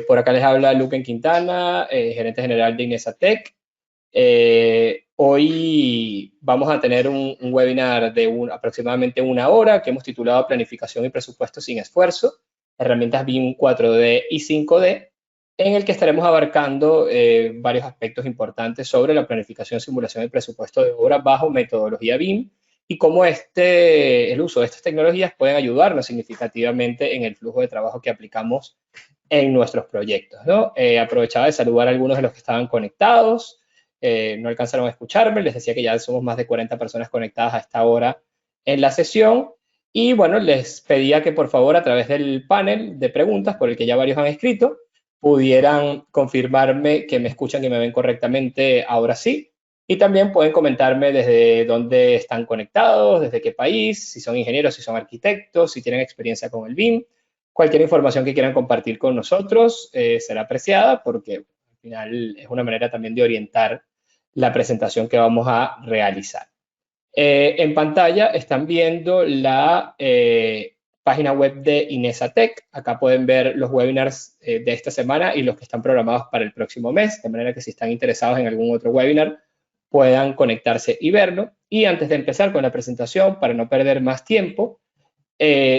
Por acá les habla Luquen Quintana, gerente general de Inesatec. Hoy vamos a tener un webinar de aproximadamente una hora que hemos titulado Planificación y Presupuesto sin Esfuerzo, herramientas BIM 4D y 5D, en el que estaremos abarcando varios aspectos importantes sobre la planificación, simulación y presupuesto de obra bajo metodología BIM y cómo el uso de estas tecnologías pueden ayudarnos significativamente en el flujo de trabajo que aplicamos en nuestros proyectos, ¿no? Aprovechaba de saludar a algunos de los que estaban conectados, no alcanzaron a escucharme, les decía que ya somos más de 40 personas conectadas a esta hora en la sesión, y bueno, les pedía que por favor a través del panel de preguntas, por el que ya varios han escrito, pudieran confirmarme que me escuchan y me ven correctamente ahora sí, y también pueden comentarme desde dónde están conectados, desde qué país, si son ingenieros, si son arquitectos, si tienen experiencia con el BIM. Cualquier información que quieran compartir con nosotros será apreciada porque al final es una manera también de orientar la presentación que vamos a realizar. En pantalla están viendo la página web de Inesatec. Acá pueden ver los webinars de esta semana y los que están programados para el próximo mes, de manera que si están interesados en algún otro webinar puedan conectarse y verlo. Y antes de empezar con la presentación, para no perder más tiempo,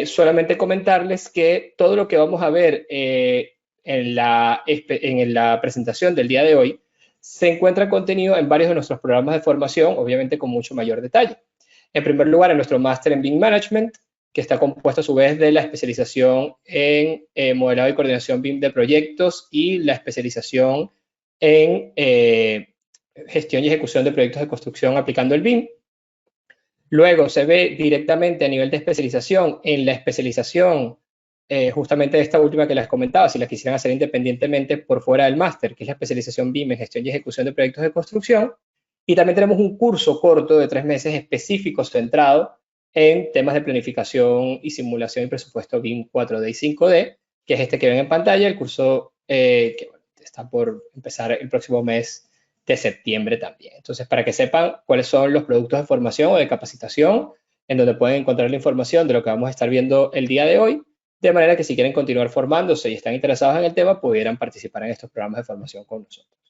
solamente comentarles que todo lo que vamos a ver en la presentación del día de hoy se encuentra contenido en varios de nuestros programas de formación, obviamente con mucho mayor detalle. En primer lugar, en nuestro máster en BIM Management, que está compuesto a su vez de la especialización en modelado y coordinación BIM de proyectos y la especialización en gestión y ejecución de proyectos de construcción aplicando el BIM. Luego se ve directamente a nivel de especialización en la especialización justamente de esta última que les comentaba, si la quisieran hacer independientemente por fuera del máster, que es la especialización BIM en gestión y ejecución de proyectos de construcción. Y también tenemos un curso corto de 3 meses específico centrado en temas de planificación y simulación y presupuesto BIM 4D y 5D, que es este que ven en pantalla, el curso que está por empezar el próximo mes de septiembre también. Entonces, para que sepan cuáles son los productos de formación o de capacitación en donde pueden encontrar la información de lo que vamos a estar viendo el día de hoy, de manera que si quieren continuar formándose y están interesados en el tema, pudieran participar en estos programas de formación con nosotros.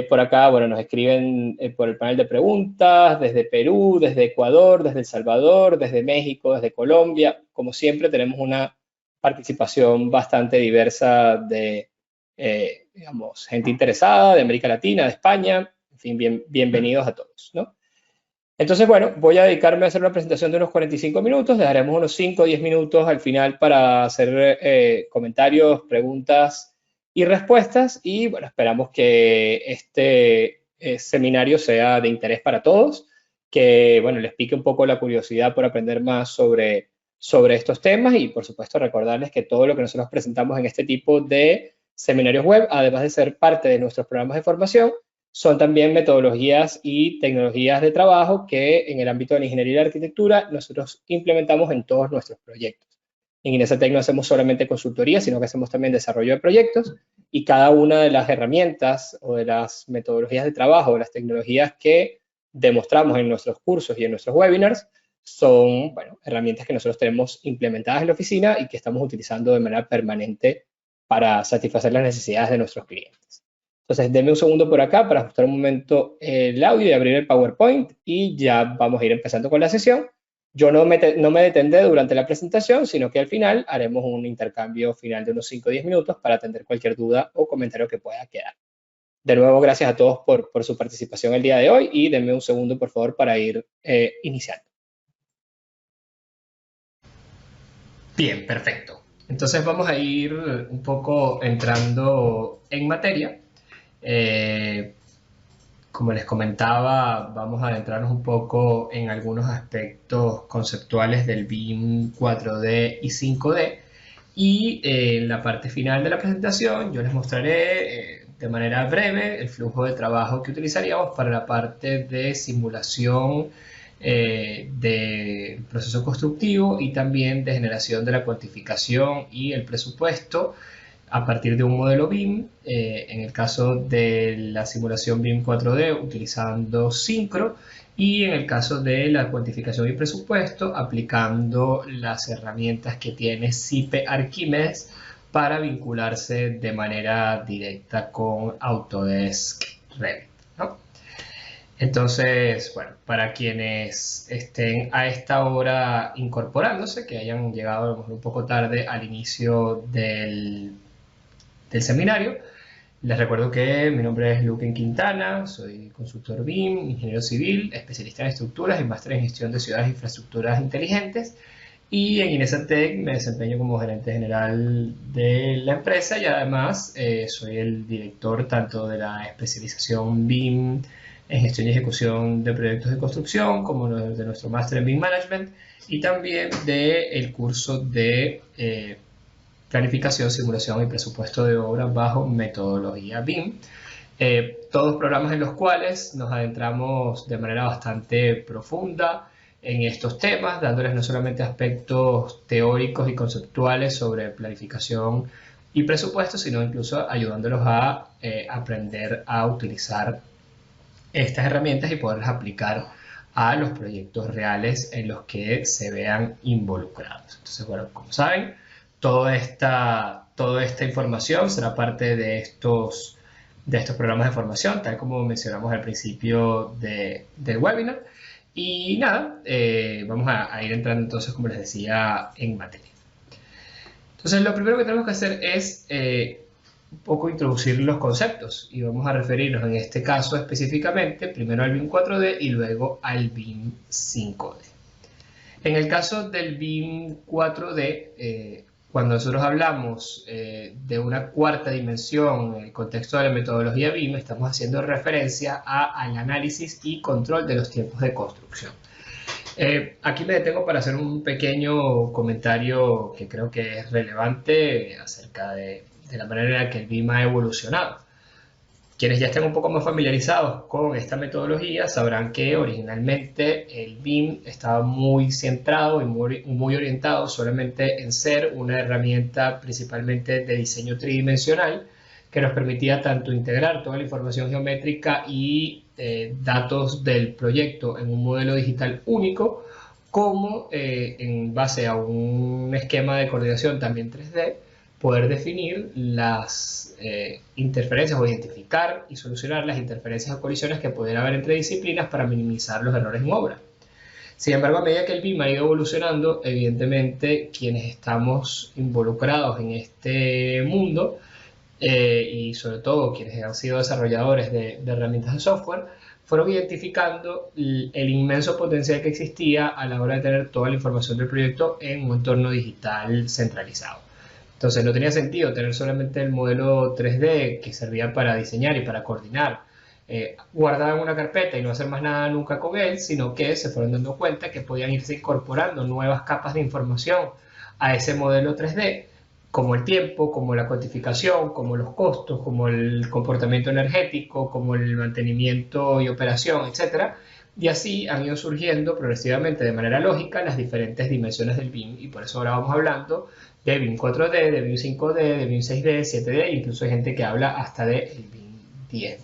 Por acá, bueno, nos escriben por el panel de preguntas, desde Perú, desde Ecuador, desde El Salvador, desde México, desde Colombia. Como siempre, tenemos una participación bastante diversa de, digamos, gente interesada de América Latina, de España. En fin, bienvenidos a todos, ¿no? Entonces, bueno, voy a dedicarme a hacer una presentación de unos 45 minutos. Dejaremos unos 5 o 10 minutos al final para hacer comentarios, preguntas y respuestas. Y bueno, esperamos que este seminario sea de interés para todos, que bueno, les pique un poco la curiosidad por aprender más sobre estos temas y por supuesto recordarles que todo lo que nosotros presentamos en este tipo de seminarios web, además de ser parte de nuestros programas de formación, son también metodologías y tecnologías de trabajo que en el ámbito de la ingeniería y la arquitectura nosotros implementamos en todos nuestros proyectos. En Inesatec no hacemos solamente consultoría, sino que hacemos también desarrollo de proyectos y cada una de las herramientas o de las metodologías de trabajo o las tecnologías que demostramos en nuestros cursos y en nuestros webinars son, bueno, herramientas que nosotros tenemos implementadas en la oficina y que estamos utilizando de manera permanente para satisfacer las necesidades de nuestros clientes. Entonces, denme un segundo por acá para ajustar un momento el audio y abrir el PowerPoint y ya vamos a ir empezando con la sesión. Yo no me detendré durante la presentación, sino que al final haremos un intercambio final de unos 5 o 10 minutos para atender cualquier duda o comentario que pueda quedar. De nuevo, gracias a todos por su participación el día de hoy y denme un segundo, por favor, para ir iniciando. Bien, perfecto. Entonces vamos a ir un poco entrando en materia. Como les comentaba, vamos a adentrarnos un poco en algunos aspectos conceptuales del BIM 4D y 5D. Y en la parte final de la presentación yo les mostraré de manera breve el flujo de trabajo que utilizaríamos para la parte de simulación del proceso constructivo y también de generación de la cuantificación y el presupuesto a partir de un modelo BIM, en el caso de la simulación BIM 4D utilizando Syncro y en el caso de la cuantificación y presupuesto aplicando las herramientas que tiene SIPE Archimedes para vincularse de manera directa con Autodesk Revit, ¿no? Entonces, bueno, para quienes estén a esta hora incorporándose, que hayan llegado a lo mejor un poco tarde al inicio del seminario, les recuerdo que mi nombre es Luquen Quintana, soy consultor BIM, ingeniero civil, especialista en estructuras y máster en gestión de ciudades e infraestructuras inteligentes. Y en Inesatec me desempeño como gerente general de la empresa y además soy el director tanto de la especialización BIM en gestión y ejecución de proyectos de construcción como de nuestro máster en BIM Management y también del curso de planificación, simulación y presupuesto de obra bajo metodología BIM. Todos programas en los cuales nos adentramos de manera bastante profunda en estos temas, dándoles no solamente aspectos teóricos y conceptuales sobre planificación y presupuesto, sino incluso ayudándolos a aprender a utilizar estas herramientas y poderlas aplicar a los proyectos reales en los que se vean involucrados. Entonces, bueno, como saben, toda esta información será parte de estos programas de formación, tal como mencionamos al principio del webinar. Y nada, vamos a ir entrando entonces, como les decía, en materia. Entonces, lo primero que tenemos que hacer es un poco introducir los conceptos y vamos a referirnos en este caso específicamente primero al BIM 4D y luego al BIM 5D. En el caso del BIM 4D, cuando nosotros hablamos de una cuarta dimensión en el contexto de la metodología BIM, estamos haciendo referencia al análisis y control de los tiempos de construcción. Aquí me detengo para hacer un pequeño comentario que creo que es relevante acerca de la manera en la que el BIM ha evolucionado. Quienes ya estén un poco más familiarizados con esta metodología sabrán que originalmente el BIM estaba muy centrado y muy orientado solamente en ser una herramienta principalmente de diseño tridimensional que nos permitía tanto integrar toda la información geométrica y datos del proyecto en un modelo digital único como en base a un esquema de coordinación también 3D poder definir las interferencias o identificar y solucionar las interferencias o colisiones que pudiera haber entre disciplinas para minimizar los errores en obra. Sin embargo, a medida que el BIM ha ido evolucionando, evidentemente quienes estamos involucrados en este mundo y sobre todo quienes han sido desarrolladores de herramientas de software, fueron identificando el inmenso potencial que existía a la hora de tener toda la información del proyecto en un entorno digital centralizado. Entonces no tenía sentido tener solamente el modelo 3D que servía para diseñar y para coordinar, guardado en una carpeta y no hacer más nada nunca con él, sino que se fueron dando cuenta que podían irse incorporando nuevas capas de información a ese modelo 3D, como el tiempo, como la cuantificación, como los costos, como el comportamiento energético, como el mantenimiento y operación, etc. Y así han ido surgiendo progresivamente de manera lógica las diferentes dimensiones del BIM y por eso ahora vamos hablando de BIM 4D, de BIM 5D, de BIM 6D, 7D, incluso hay gente que habla hasta de BIM 10D.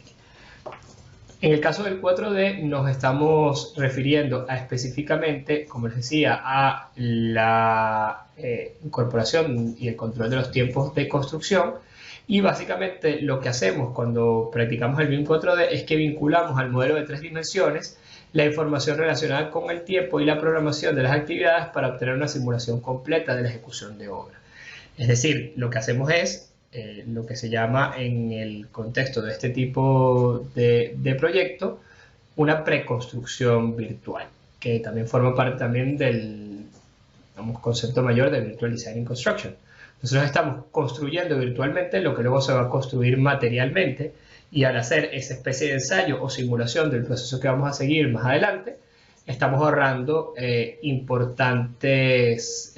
En el caso del 4D nos estamos refiriendo específicamente, como les decía, a la incorporación y el control de los tiempos de construcción y básicamente lo que hacemos cuando practicamos el BIM 4D es que vinculamos al modelo de 3 dimensiones la información relacionada con el tiempo y la programación de las actividades para obtener una simulación completa de la ejecución de obra. Es decir, lo que hacemos es lo que se llama en el contexto de este tipo de proyecto una preconstrucción virtual, que también forma parte también del concepto mayor de Virtual Design and Construction. Nosotros estamos construyendo virtualmente lo que luego se va a construir materialmente y al hacer esa especie de ensayo o simulación del proceso que vamos a seguir más adelante, estamos ahorrando importantes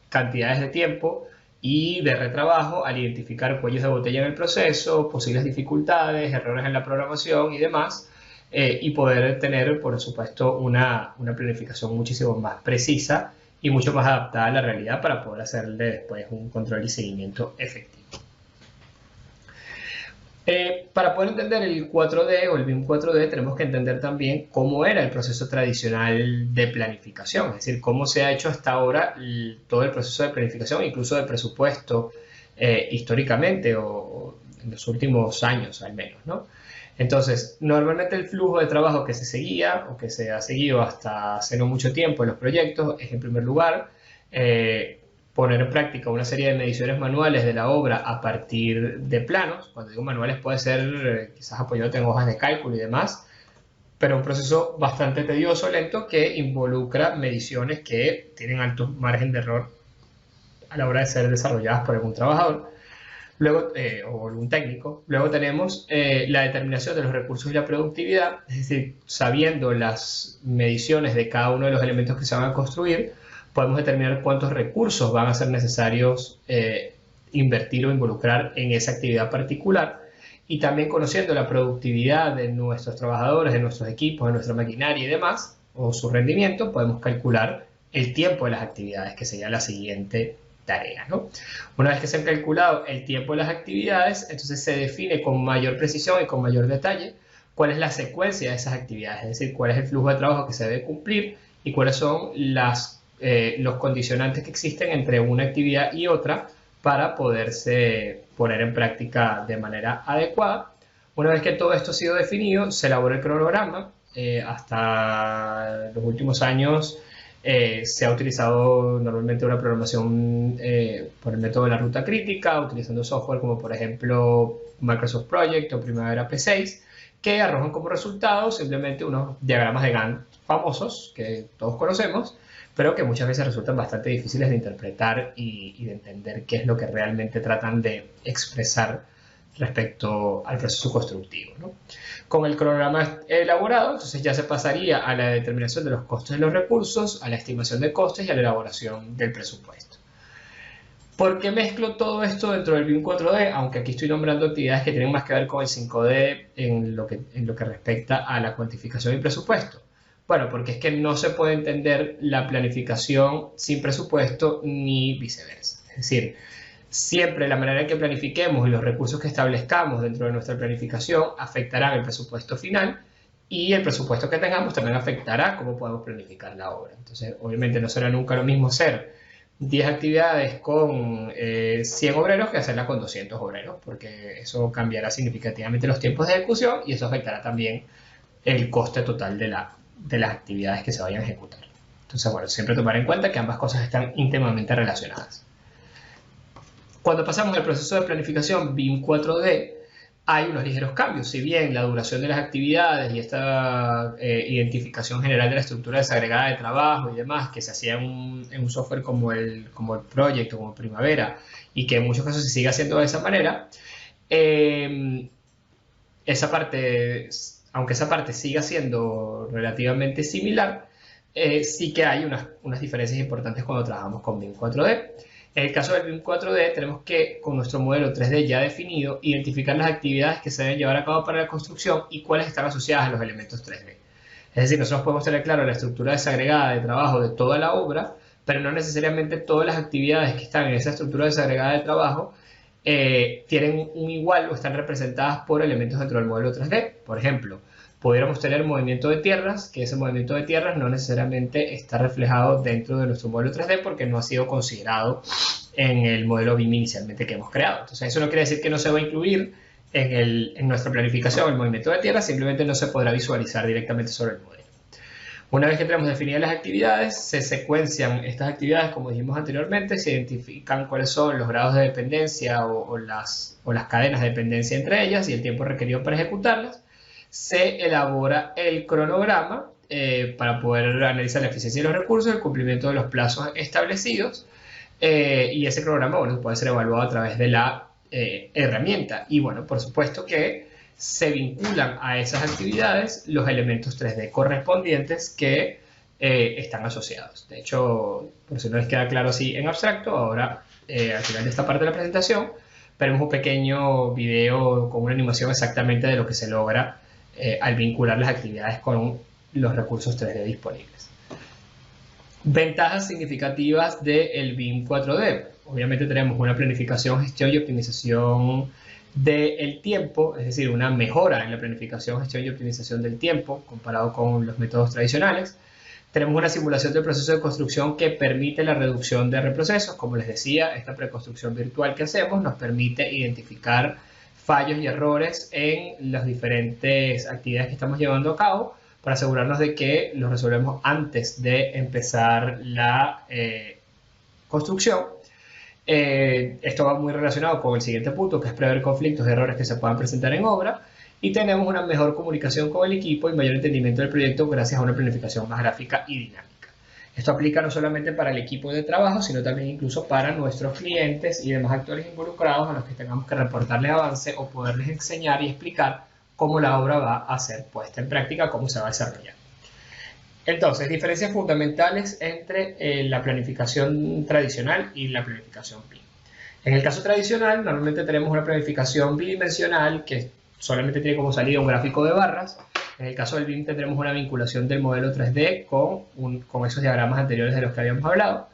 cantidades de tiempo y de retrabajo al identificar cuellos de botella en el proceso, posibles dificultades, errores en la programación y demás, y poder tener, por supuesto, una planificación muchísimo más precisa y mucho más adaptada a la realidad para poder hacerle después un control y seguimiento efectivo. Para poder entender el 4D o el BIM 4D tenemos que entender también cómo era el proceso tradicional de planificación, es decir, cómo se ha hecho hasta ahora todo el proceso de planificación, incluso de presupuesto históricamente o en los últimos años al menos, ¿no? Entonces, normalmente el flujo de trabajo que se seguía o que se ha seguido hasta hace no mucho tiempo en los proyectos es, en primer lugar, poner en práctica una serie de mediciones manuales de la obra a partir de planos. Cuando digo manuales puede ser quizás apoyado en hojas de cálculo y demás, pero un proceso bastante tedioso, lento, que involucra mediciones que tienen alto margen de error a la hora de ser desarrolladas por algún trabajador. Luego, o algún técnico. Luego tenemos la determinación de los recursos y la productividad, es decir, sabiendo las mediciones de cada uno de los elementos que se van a construir, podemos determinar cuántos recursos van a ser necesarios invertir o involucrar en esa actividad particular. Y también conociendo la productividad de nuestros trabajadores, de nuestros equipos, de nuestra maquinaria y demás, o su rendimiento, podemos calcular el tiempo de las actividades, que sería la siguiente tarea, ¿no? Una vez que se han calculado el tiempo de las actividades, entonces se define con mayor precisión y con mayor detalle cuál es la secuencia de esas actividades, es decir, cuál es el flujo de trabajo que se debe cumplir y cuáles son los condicionantes que existen entre una actividad y otra para poderse poner en práctica de manera adecuada. Una vez que todo esto ha sido definido, se elabora el cronograma. Hasta los últimos años se ha utilizado normalmente una programación por el método de la ruta crítica, utilizando software como por ejemplo Microsoft Project o Primavera P6, que arrojan como resultado simplemente unos diagramas de Gantt famosos que todos conocemos, pero que muchas veces resultan bastante difíciles de interpretar y de entender qué es lo que realmente tratan de expresar respecto al proceso constructivo, ¿no? Con el cronograma elaborado, entonces ya se pasaría a la determinación de los costos de los recursos, a la estimación de costes y a la elaboración del presupuesto. ¿Por qué mezclo todo esto dentro del BIM 4D? Aunque aquí estoy nombrando actividades que tienen más que ver con el 5D en lo que respecta a la cuantificación y presupuesto. Bueno, porque es que no se puede entender la planificación sin presupuesto ni viceversa. Es decir, siempre la manera en que planifiquemos y los recursos que establezcamos dentro de nuestra planificación afectarán el presupuesto final, y el presupuesto que tengamos también afectará cómo podemos planificar la obra. Entonces, obviamente no será nunca lo mismo hacer 10 actividades con 100 obreros que hacerla con 200 obreros, porque eso cambiará significativamente los tiempos de ejecución y eso afectará también el coste total de las actividades que se vayan a ejecutar. Entonces, bueno, siempre tomar en cuenta que ambas cosas están íntimamente relacionadas. Cuando pasamos al proceso de planificación BIM 4D, hay unos ligeros cambios. Si bien la duración de las actividades y esta identificación general de la estructura desagregada de trabajo y demás, que se hacía en un software como el Project o como Primavera, y que en muchos casos se sigue haciendo de esa manera, esa parte, aunque esa parte siga siendo relativamente similar, sí que hay unas diferencias importantes cuando trabajamos con BIM 4D. En el caso del BIM 4D tenemos que, con nuestro modelo 3D ya definido, identificar las actividades que se deben llevar a cabo para la construcción y cuáles están asociadas a los elementos 3D. Es decir, nosotros podemos tener claro la estructura desagregada de trabajo de toda la obra, pero no necesariamente todas las actividades que están en esa estructura desagregada de trabajo tienen un igual o están representadas por elementos dentro del modelo 3D. Por ejemplo, pudiéramos tener movimiento de tierras, que ese movimiento de tierras no necesariamente está reflejado dentro de nuestro modelo 3D porque no ha sido considerado en el modelo BIM inicialmente que hemos creado. Entonces, eso no quiere decir que no se va a incluir en nuestra planificación el movimiento de tierras, simplemente no se podrá visualizar directamente sobre el modelo. Una vez que tenemos definidas las actividades, se secuencian estas actividades, como dijimos anteriormente, se identifican cuáles son los grados de dependencia o las cadenas de dependencia entre ellas y el tiempo requerido para ejecutarlas. Se elabora el cronograma para poder analizar la eficiencia de los recursos, el cumplimiento de los plazos establecidos, y ese cronograma, bueno, puede ser evaluado a través de la herramienta. Y bueno, por supuesto que se vinculan a esas actividades los elementos 3D correspondientes que están asociados. De hecho, por si no les queda claro así en abstracto, ahora al final de esta parte de la presentación veremos un pequeño video con una animación exactamente de lo que se logra al vincular las actividades con los recursos 3D disponibles. Ventajas significativas del BIM 4D. Obviamente tenemos una planificación, gestión y optimización del tiempo, es decir, una mejora en la planificación, gestión y optimización del tiempo comparado con los métodos tradicionales. Tenemos una simulación del proceso de construcción que permite la reducción de reprocesos. Como les decía, esta preconstrucción virtual que hacemos nos permite identificar fallos y errores en las diferentes actividades que estamos llevando a cabo para asegurarnos de que los resolvemos antes de empezar la construcción. Esto va muy relacionado con el siguiente punto, que es prever conflictos y errores que se puedan presentar en obra. Y tenemos una mejor comunicación con el equipo y mayor entendimiento del proyecto gracias a una planificación más gráfica y dinámica. Esto aplica no solamente para el equipo de trabajo, sino también incluso para nuestros clientes y demás actores involucrados a los que tengamos que reportarles avance o poderles enseñar y explicar cómo la obra va a ser puesta en práctica, cómo se va a desarrollar. Entonces, diferencias fundamentales entre la planificación tradicional y la planificación BIM. En el caso tradicional, normalmente tenemos una planificación bidimensional que solamente tiene como salida un gráfico de barras. En el caso del BIM tendremos una vinculación del modelo 3D con esos diagramas anteriores de los que habíamos hablado.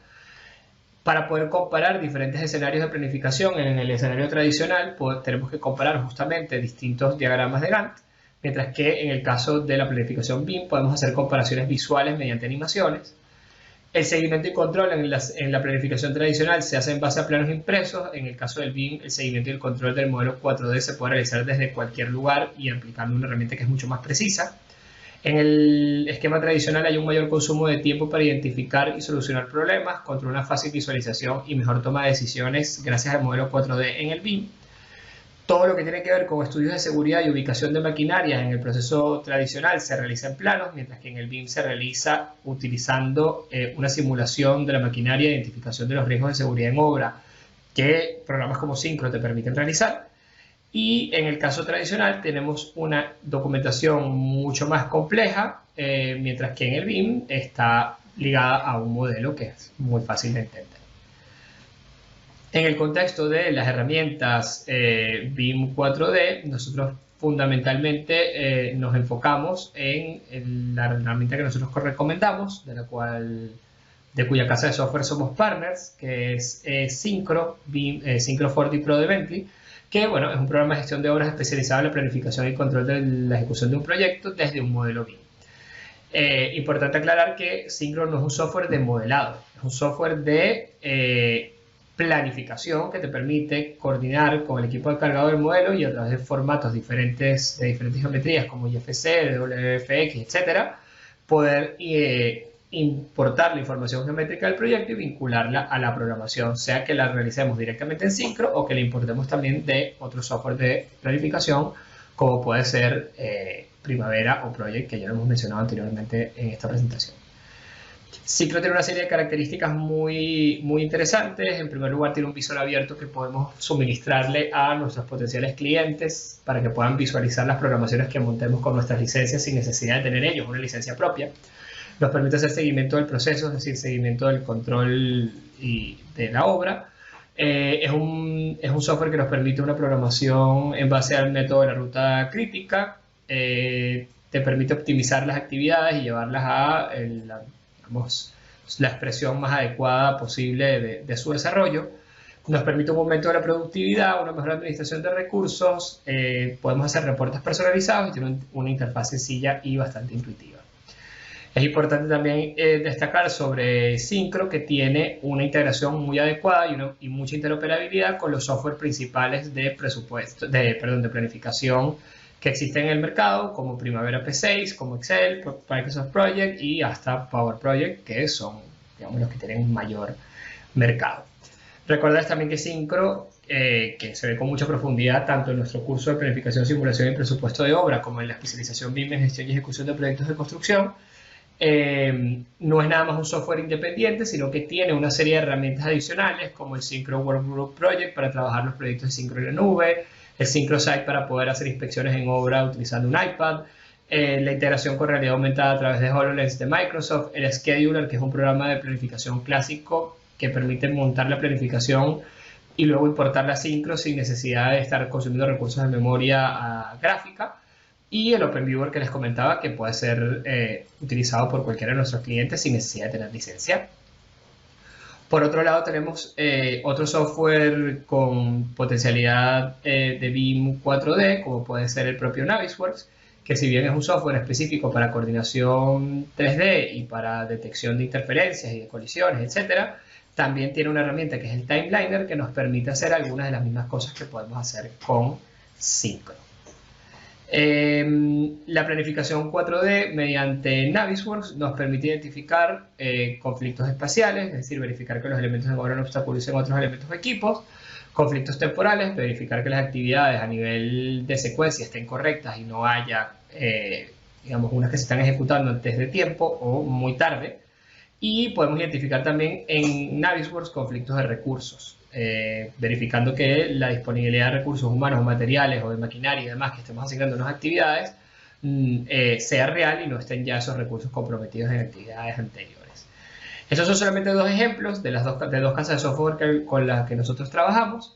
Para poder comparar diferentes escenarios de planificación en el escenario tradicional, tenemos que comparar justamente distintos diagramas de Gantt, mientras que en el caso de la planificación BIM podemos hacer comparaciones visuales mediante animaciones. El seguimiento y control en la planificación tradicional se hace en base a planos impresos. En el caso del BIM, el seguimiento y el control del modelo 4D se puede realizar desde cualquier lugar y aplicando una herramienta que es mucho más precisa. En el esquema tradicional hay un mayor consumo de tiempo para identificar y solucionar problemas contra una fácil visualización y mejor toma de decisiones gracias al modelo 4D en el BIM. Todo lo que tiene que ver con estudios de seguridad y ubicación de maquinarias en el proceso tradicional se realiza en planos, mientras que en el BIM se realiza utilizando una simulación de la maquinaria e identificación de los riesgos de seguridad en obra que programas como Syncro te permiten realizar. Y en el caso tradicional tenemos una documentación mucho más compleja, mientras que en el BIM está ligada a un modelo que es muy fácil de entender. En el contexto de las herramientas BIM 4D, nosotros fundamentalmente nos enfocamos en la herramienta que nosotros recomendamos, de cuya casa de software somos partners, que es Syncro 4D Pro de Bentley, que bueno, es un programa de gestión de obras especializado en la planificación y control de la ejecución de un proyecto desde un modelo BIM. Importante aclarar que Syncro no es un software de modelado, es un software de planificación que te permite coordinar con el equipo encargado del modelo y a través de formatos de diferentes geometrías como IFC, WFX, etcétera, poder importar la información geométrica del proyecto y vincularla a la programación, sea que la realicemos directamente en Syncro o que la importemos también de otro software de planificación como puede ser Primavera o Project, que ya lo hemos mencionado anteriormente en esta presentación. Syncro tiene una serie de características muy interesantes. En primer lugar, tiene un visor abierto que podemos suministrarle a nuestros potenciales clientes para que puedan visualizar las programaciones que montemos con nuestras licencias sin necesidad de tener ellos una licencia propia. Nos permite hacer seguimiento del proceso, es decir, seguimiento del control y de la obra. Es un software que nos permite una programación en base al método de la ruta crítica. Te permite optimizar las actividades y llevarlas a la expresión más adecuada posible de su desarrollo. Nos permite un aumento de la productividad, una mejor administración de recursos, podemos hacer reportes personalizados y tiene una interfaz sencilla y bastante intuitiva. Es importante también destacar sobre Syncro que tiene una integración muy adecuada y mucha interoperabilidad con los softwares principales de planificación que existen en el mercado, como Primavera P6, como Excel, Microsoft Project y hasta Power Project, que son, digamos, los que tienen un mayor mercado. Recordad también que Syncro, que se ve con mucha profundidad tanto en nuestro curso de planificación, simulación y presupuesto de obra, como en la especialización BIM en gestión y ejecución de proyectos de construcción, no es nada más un software independiente, sino que tiene una serie de herramientas adicionales, como el Syncro Workgroup Project para trabajar los proyectos de Syncro en la nube, el SyncroSite para poder hacer inspecciones en obra utilizando un iPad, la integración con realidad aumentada a través de HoloLens de Microsoft, el Scheduler, que es un programa de planificación clásico que permite montar la planificación y luego importarla a Syncro sin necesidad de estar consumiendo recursos de memoria gráfica, y el OpenViewer que les comentaba, que puede ser utilizado por cualquiera de nuestros clientes sin necesidad de tener licencia. Por otro lado, tenemos otro software con potencialidad de BIM 4D, como puede ser el propio Navisworks, que si bien es un software específico para coordinación 3D y para detección de interferencias y de colisiones, etcétera, también tiene una herramienta que es el Timeliner que nos permite hacer algunas de las mismas cosas que podemos hacer con Synchro. La planificación 4D mediante Navisworks nos permite identificar conflictos espaciales, es decir, verificar que los elementos en obra no obstaculicen otros elementos o equipos, conflictos temporales, verificar que las actividades a nivel de secuencia estén correctas y no haya, digamos, unas que se están ejecutando antes de tiempo o muy tarde, y podemos identificar también en Navisworks conflictos de recursos, verificando que la disponibilidad de recursos humanos o materiales o de maquinaria y demás que estemos asignando a las actividades sea real y no estén ya esos recursos comprometidos en actividades anteriores. Estos son solamente dos ejemplos de dos casas de software con las que nosotros trabajamos.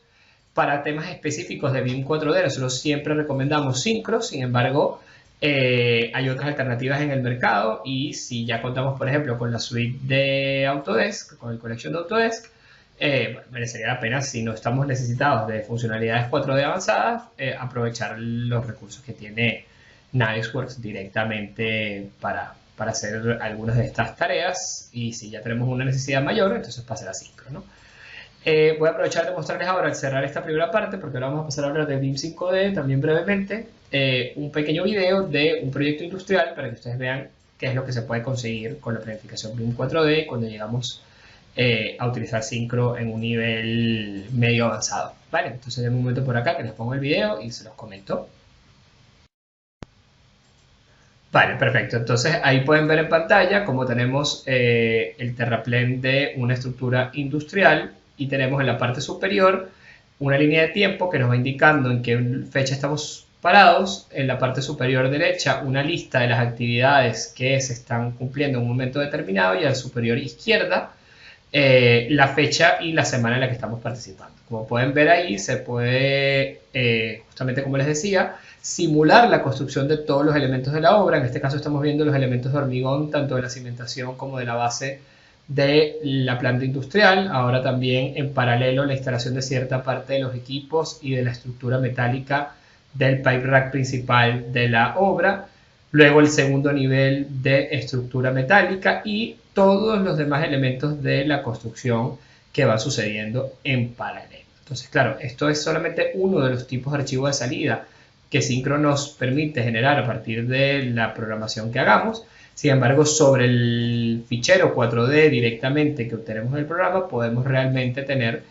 Para temas específicos de BIM 4D nosotros siempre recomendamos Synchro, sin embargo hay otras alternativas en el mercado y si ya contamos por ejemplo con la suite de Autodesk, con el Collection de Autodesk, merecería la pena, si no estamos necesitados de funcionalidades 4D avanzadas, aprovechar los recursos que tiene Navisworks directamente para hacer algunas de estas tareas, y si ya tenemos una necesidad mayor, entonces pasar a Synchro, ¿no? Voy a aprovechar de mostrarles ahora, al cerrar esta primera parte, porque ahora vamos a pasar a hablar de BIM 5D también brevemente, un pequeño video de un proyecto industrial para que ustedes vean qué es lo que se puede conseguir con la planificación BIM 4D cuando llegamos a utilizar Synchro en un nivel medio avanzado. Vale, entonces de un momento por acá que les pongo el video y se los comento. Vale, perfecto. Entonces ahí pueden ver en pantalla cómo tenemos el terraplén de una estructura industrial y tenemos en la parte superior una línea de tiempo que nos va indicando en qué fecha estamos parados. En la parte superior derecha una lista de las actividades que se están cumpliendo en un momento determinado y a la superior izquierda la fecha y la semana en la que estamos participando. Como pueden ver ahí, se puede, justamente como les decía, simular la construcción de todos los elementos de la obra. En este caso estamos viendo los elementos de hormigón, tanto de la cimentación como de la base de la planta industrial. Ahora también en paralelo la instalación de cierta parte de los equipos y de la estructura metálica del pipe rack principal de la obra. Luego el segundo nivel de estructura metálica y todos los demás elementos de la construcción que va sucediendo en paralelo. Entonces, claro, esto es solamente uno de los tipos de archivos de salida que Synchro nos permite generar a partir de la programación que hagamos. Sin embargo, sobre el fichero 4D directamente que obtenemos en el programa, podemos realmente tener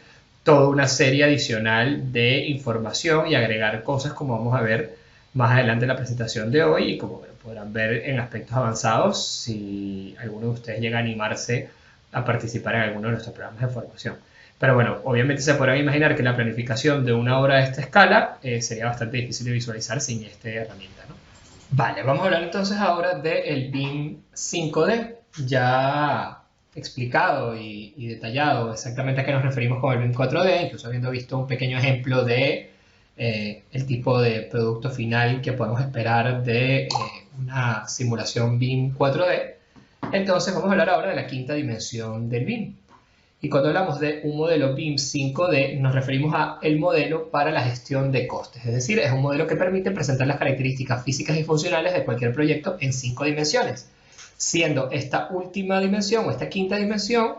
toda una serie adicional de información y agregar cosas como vamos a ver más adelante en la presentación de hoy y como podrán ver en aspectos avanzados si alguno de ustedes llega a animarse a participar en alguno de nuestros programas de formación. Pero bueno, obviamente se podrán imaginar que la planificación de una obra de esta escala sería bastante difícil de visualizar sin esta herramienta, ¿no? Vale, vamos a hablar entonces ahora del BIM 5D, ya explicado y detallado exactamente a qué nos referimos con el BIM 4D, incluso habiendo visto un pequeño ejemplo de el tipo de producto final que podemos esperar de una simulación BIM 4D. Entonces vamos a hablar ahora de la quinta dimensión del BIM. Y cuando hablamos de un modelo BIM 5D, nos referimos a el modelo para la gestión de costes. Es decir, es un modelo que permite presentar las características físicas y funcionales de cualquier proyecto en 5 dimensiones, siendo esta última dimensión o esta quinta dimensión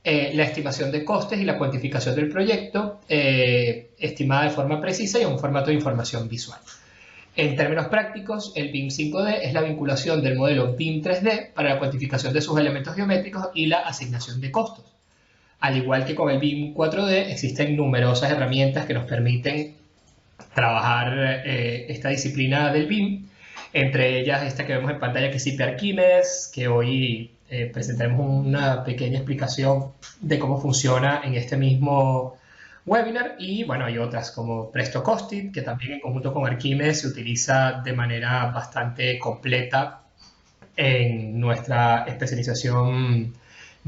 la estimación de costes y la cuantificación del proyecto estimada de forma precisa y en un formato de información visual. En términos prácticos, el BIM 5D es la vinculación del modelo BIM 3D para la cuantificación de sus elementos geométricos y la asignación de costos. Al igual que con el BIM 4D, existen numerosas herramientas que nos permiten trabajar esta disciplina del BIM, entre ellas esta que vemos en pantalla que es IP Archimedes, que hoy presentaremos una pequeña explicación de cómo funciona en este mismo webinar, y bueno, hay otras como Presto Costing, que también en conjunto con Archimedes se utiliza de manera bastante completa en nuestra especialización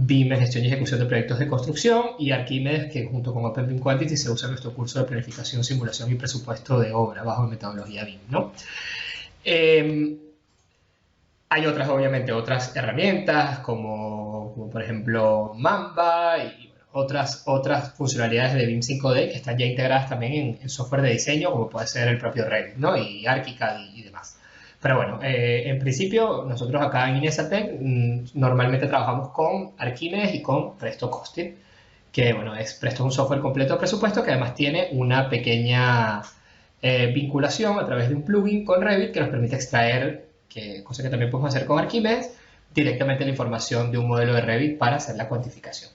BIM en gestión y ejecución de proyectos de construcción, y Archimedes, que junto con OpenBIM Quantity se usa en nuestro curso de planificación, simulación y presupuesto de obra bajo metodología BIM, ¿no? Hay otras, obviamente, otras herramientas como por ejemplo Mamba y otras funcionalidades de BIM 5D que están ya integradas también en software de diseño, como puede ser el propio Revit, ¿no? Y ArchiCAD y demás. Pero bueno, en principio nosotros acá en Inesatec normalmente trabajamos con Archimedes y con Presto Costing, que bueno, Presto es un software completo de presupuesto que además tiene una pequeña vinculación a través de un plugin con Revit que nos permite extraer, cosa que también podemos hacer con Archimedes, directamente la información de un modelo de Revit para hacer la cuantificación.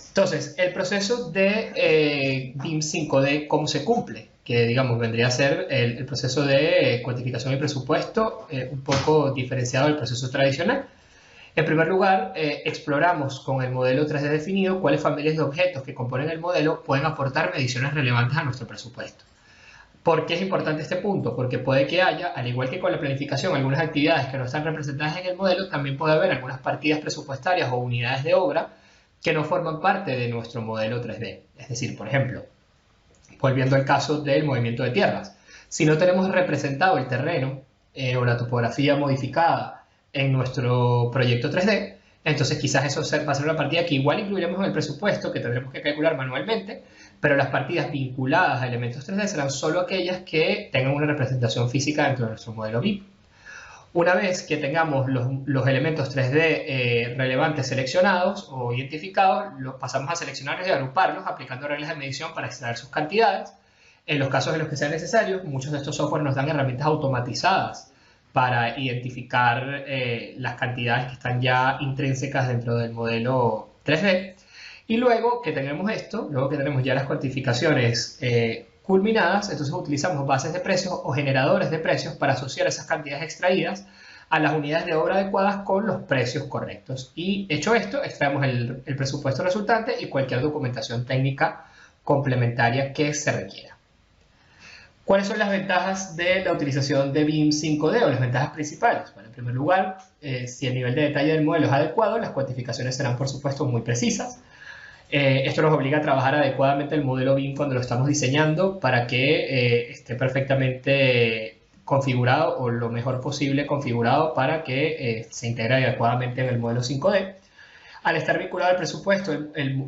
Entonces, el proceso de BIM 5D, ¿cómo se cumple? Que, digamos, vendría a ser el proceso de cuantificación y presupuesto un poco diferenciado del proceso tradicional. En primer lugar, exploramos con el modelo 3D definido cuáles familias de objetos que componen el modelo pueden aportar mediciones relevantes a nuestro presupuesto. ¿Por qué es importante este punto? Porque puede que haya, al igual que con la planificación, algunas actividades que no están representadas en el modelo, también puede haber algunas partidas presupuestarias o unidades de obra que no forman parte de nuestro modelo 3D. Es decir, por ejemplo, volviendo al caso del movimiento de tierras, si no tenemos representado el terreno o la topografía modificada en nuestro proyecto 3D, entonces quizás eso va a ser una partida que igual incluiremos en el presupuesto, que tendremos que calcular manualmente, pero las partidas vinculadas a elementos 3D serán solo aquellas que tengan una representación física dentro de nuestro modelo BIM. Una vez que tengamos los elementos 3D relevantes seleccionados o identificados, los pasamos a seleccionarlos y agruparlos aplicando reglas de medición para extraer sus cantidades. En los casos en los que sea necesario, muchos de estos software nos dan herramientas automatizadas para identificar las cantidades que están ya intrínsecas dentro del modelo 3D. Y luego que tenemos esto, luego que tenemos ya las cuantificaciones culminadas, entonces utilizamos bases de precios o generadores de precios para asociar esas cantidades extraídas a las unidades de obra adecuadas con los precios correctos. Y hecho esto, extraemos el presupuesto resultante y cualquier documentación técnica complementaria que se requiera. ¿Cuáles son las ventajas de la utilización de BIM 5D o las ventajas principales? Bueno, en primer lugar, si el nivel de detalle del modelo es adecuado, las cuantificaciones serán por supuesto muy precisas. Esto nos obliga a trabajar adecuadamente el modelo BIM cuando lo estamos diseñando para que esté perfectamente configurado o lo mejor posible configurado para que se integre adecuadamente en el modelo 5D. Al estar vinculado al presupuesto,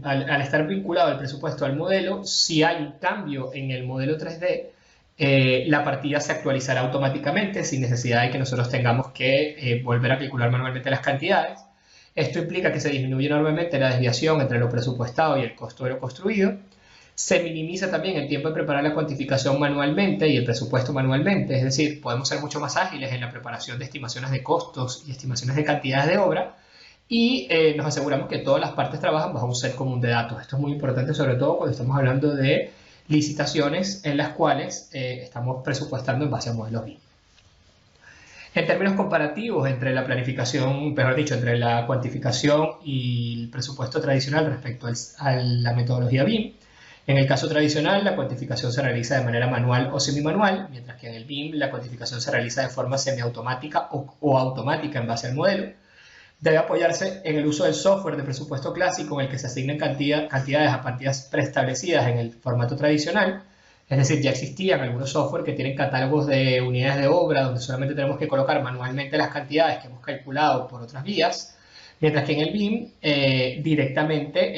al estar vinculado el presupuesto al modelo, si hay un cambio en el modelo 3D, la partida se actualizará automáticamente sin necesidad de que nosotros tengamos que volver a calcular manualmente las cantidades. Esto implica que se disminuye enormemente la desviación entre lo presupuestado y el costo de lo construido. Se minimiza también el tiempo de preparar la cuantificación manualmente y el presupuesto manualmente, es decir, podemos ser mucho más ágiles en la preparación de estimaciones de costos y estimaciones de cantidades de obra y nos aseguramos que todas las partes trabajan bajo un set común de datos. Esto es muy importante, sobre todo cuando estamos hablando de licitaciones en las cuales estamos presupuestando en base a modelos BIM. En términos comparativos entre la planificación, mejor dicho, entre la cuantificación y el presupuesto tradicional respecto a la metodología BIM, en el caso tradicional la cuantificación se realiza de manera manual o semimanual, mientras que en el BIM la cuantificación se realiza de forma semiautomática o automática en base al modelo. Debe apoyarse en el uso del software de presupuesto clásico en el que se asignan cantidades a partidas preestablecidas en el formato tradicional. Es decir, ya existían algunos software que tienen catálogos de unidades de obra donde solamente tenemos que colocar manualmente las cantidades que hemos calculado por otras vías, mientras que en el BIM directamente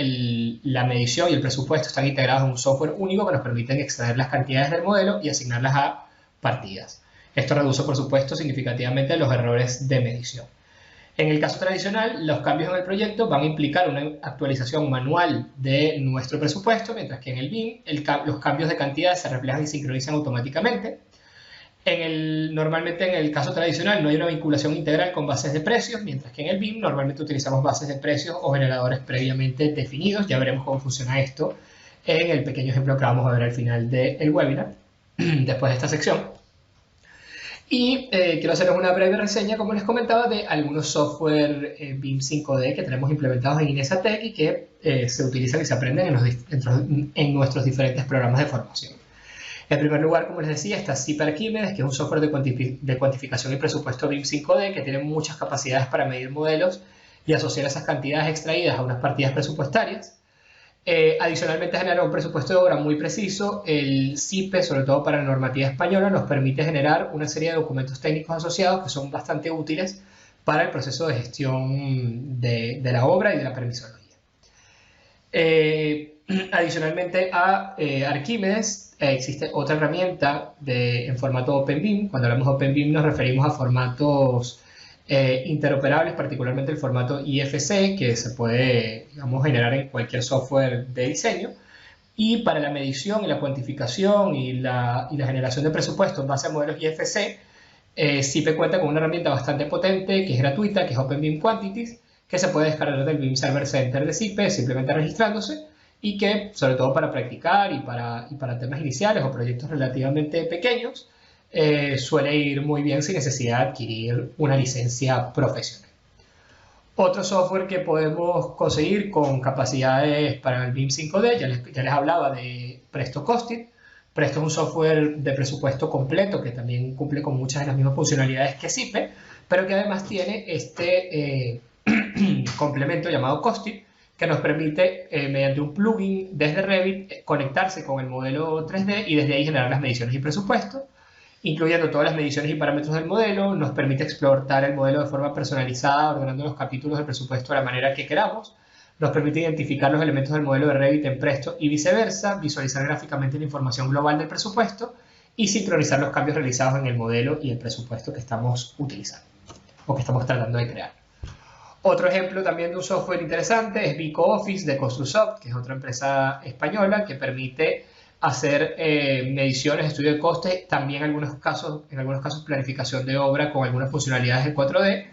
la medición y el presupuesto están integrados en un software único que nos permiten extraer las cantidades del modelo y asignarlas a partidas. Esto reduce, por supuesto, significativamente los errores de medición. En el caso tradicional, los cambios en el proyecto van a implicar una actualización manual de nuestro presupuesto, mientras que en el BIM los cambios de cantidades se reflejan y sincronizan automáticamente. Normalmente en el caso tradicional no hay una vinculación integral con bases de precios, mientras que en el BIM normalmente utilizamos bases de precios o generadores previamente definidos. Ya veremos cómo funciona esto en el pequeño ejemplo que vamos a ver al final del webinar, después de esta sección. Y quiero hacerles una breve reseña, como les comentaba, de algunos software BIM 5D que tenemos implementados en Inesatec y que se utilizan y se aprenden en nuestros diferentes programas de formación. En primer lugar, como les decía, está SIP Archimedes, que es un software de cuantificación y presupuesto BIM 5D que tiene muchas capacidades para medir modelos y asociar esas cantidades extraídas a unas partidas presupuestarias. Adicionalmente genera un presupuesto de obra muy preciso. El CIPE, sobre todo para la normativa española, nos permite generar una serie de documentos técnicos asociados que son bastante útiles para el proceso de gestión de la obra y de la permisología. Adicionalmente a Archimedes, existe otra herramienta en formato OpenBeam. Cuando hablamos de OpenBeam nos referimos a formatos interoperables, particularmente el formato IFC, que se puede, digamos, generar en cualquier software de diseño. Y para la medición y la cuantificación y la generación de presupuesto en base a modelos IFC, CIPE cuenta con una herramienta bastante potente que es gratuita, que es OpenBeam Quantities, que se puede descargar del Beam Server Center de CIPE simplemente registrándose, y que, sobre todo para practicar y para temas iniciales o proyectos relativamente pequeños, suele ir muy bien sin necesidad de adquirir una licencia profesional. Otro software que podemos conseguir con capacidades para el BIM 5D, ya les hablaba de Presto Costing. Presto es un software de presupuesto completo que también cumple con muchas de las mismas funcionalidades que CIPE, pero que además tiene este complemento llamado Costing, que nos permite, mediante un plugin desde Revit, conectarse con el modelo 3D y desde ahí generar las mediciones y presupuestos, incluyendo todas las mediciones y parámetros del modelo. Nos permite explotar el modelo de forma personalizada, ordenando los capítulos del presupuesto de la manera que queramos. Nos permite identificar los elementos del modelo de Revit en Presto y viceversa, visualizar gráficamente la información global del presupuesto y sincronizar los cambios realizados en el modelo y el presupuesto que estamos utilizando o que estamos tratando de crear. Otro ejemplo también de un software interesante es Vico Office de Construsoft, que es otra empresa española que permite hacer mediciones, estudio de costes, también en algunos casos planificación de obra con algunas funcionalidades de 4D,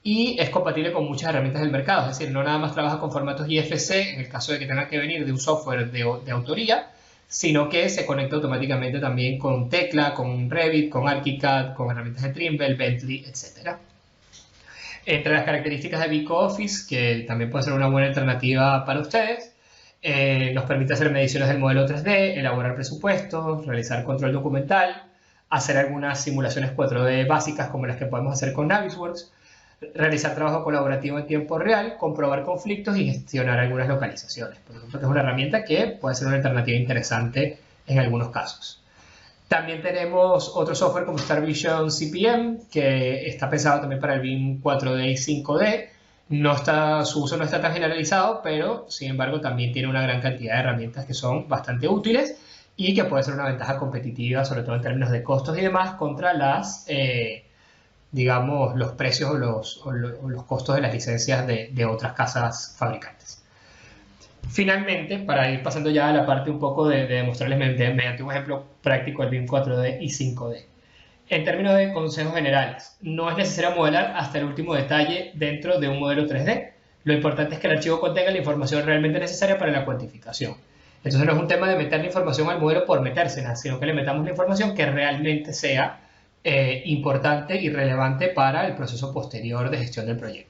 y es compatible con muchas herramientas del mercado. Es decir, no nada más trabaja con formatos IFC en el caso de que tenga que venir de un software de autoría, sino que se conecta automáticamente también con Tekla, con Revit, con ArchiCAD, con herramientas de Trimble, Bentley, etc. Entre las características de Vico Office, que también puede ser una buena alternativa para ustedes, nos permite hacer mediciones del modelo 3D, elaborar presupuestos, realizar control documental, hacer algunas simulaciones 4D básicas como las que podemos hacer con Navisworks, realizar trabajo colaborativo en tiempo real, comprobar conflictos y gestionar algunas localizaciones. Por ejemplo, que es una herramienta que puede ser una alternativa interesante en algunos casos. También tenemos otro software como StarVision CPM, que está pensado también para el BIM 4D y 5D. Su uso no está tan generalizado, pero sin embargo también tiene una gran cantidad de herramientas que son bastante útiles y que puede ser una ventaja competitiva, sobre todo en términos de costos y demás, contra digamos, los precios o los costos de las licencias de otras casas fabricantes. Finalmente, para ir pasando ya a la parte un poco de demostrarles mediante un ejemplo práctico el BIM 4D y 5D. En términos de consejos generales, no es necesario modelar hasta el último detalle dentro de un modelo 3D. Lo importante es que el archivo contenga la información realmente necesaria para la cuantificación. Entonces no es un tema de meter la información al modelo por metérsela, sino que le metamos la información que realmente sea importante y relevante para el proceso posterior de gestión del proyecto.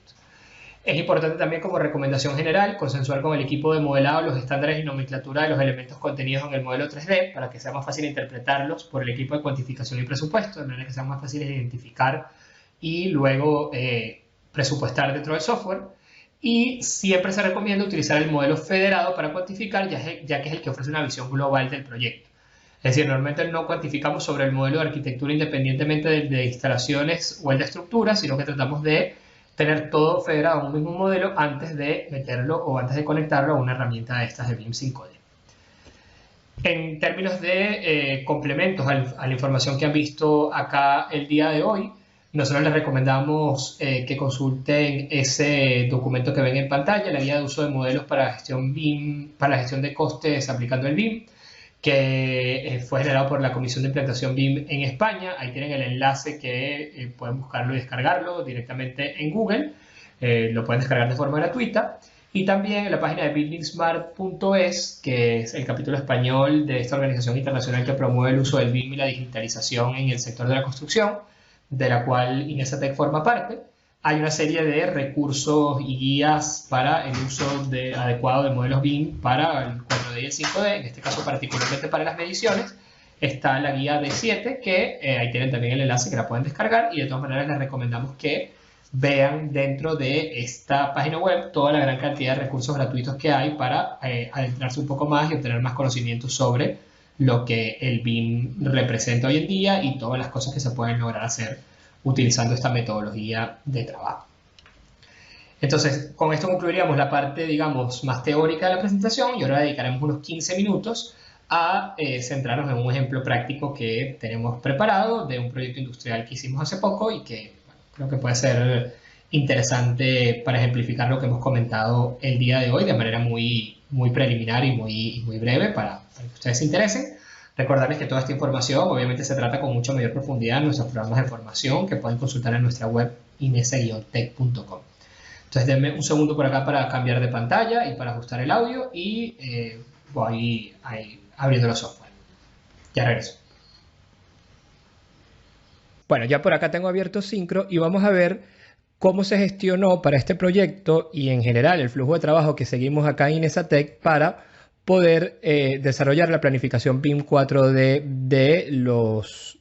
Es importante también, como recomendación general, consensuar con el equipo de modelado los estándares y nomenclatura de los elementos contenidos en el modelo 3D para que sea más fácil interpretarlos por el equipo de cuantificación y presupuesto, de manera que sean más fáciles de identificar y luego presupuestar dentro del software. Y siempre se recomienda utilizar el modelo federado para cuantificar, ya que es el que ofrece una visión global del proyecto. Es decir, normalmente no cuantificamos sobre el modelo de arquitectura independientemente de instalaciones o el de estructuras, sino que tratamos de tener todo federado en un mismo modelo antes de meterlo o antes de conectarlo a una herramienta de estas de BIM 5D. En términos de complementos a la información que han visto acá el día de hoy, nosotros les recomendamos que consulten ese documento que ven en pantalla, la guía de uso de modelos para gestión BIM, para la gestión de costes aplicando el BIM, que fue generado por la Comisión de Implantación BIM en España. Ahí tienen el enlace que pueden buscarlo y descargarlo directamente en Google. Lo pueden descargar de forma gratuita. Y también en la página de buildingsmart.es, que es el capítulo español de esta organización internacional que promueve el uso del BIM y la digitalización en el sector de la construcción, de la cual Inesatec forma parte. Hay una serie de recursos y guías para el uso adecuado de modelos BIM para el 4D y el 5D, en este caso particularmente para las mediciones. Está la guía D7, que ahí tienen también el enlace que la pueden descargar, y de todas maneras les recomendamos que vean dentro de esta página web toda la gran cantidad de recursos gratuitos que hay para adentrarse un poco más y obtener más conocimiento sobre lo que el BIM representa hoy en día y todas las cosas que se pueden lograr hacer utilizando esta metodología de trabajo. Entonces, con esto concluiríamos la parte, digamos, más teórica de la presentación y ahora dedicaremos unos 15 minutos a centrarnos en un ejemplo práctico que tenemos preparado de un proyecto industrial que hicimos hace poco y que bueno, creo que puede ser interesante para ejemplificar lo que hemos comentado el día de hoy de manera muy preliminar y muy breve para que ustedes se interesen. Recordarles que toda esta información obviamente se trata con mucha mayor profundidad en nuestros programas de formación que pueden consultar en nuestra web inesa-tech.com. Entonces denme un segundo por acá para cambiar de pantalla y para ajustar el audio y voy ahí abriendo los software. Ya regreso. Bueno, ya por acá tengo abierto Syncro y vamos a ver cómo se gestionó para este proyecto y en general el flujo de trabajo que seguimos acá en Inesatech para poder desarrollar la planificación BIM 4D de los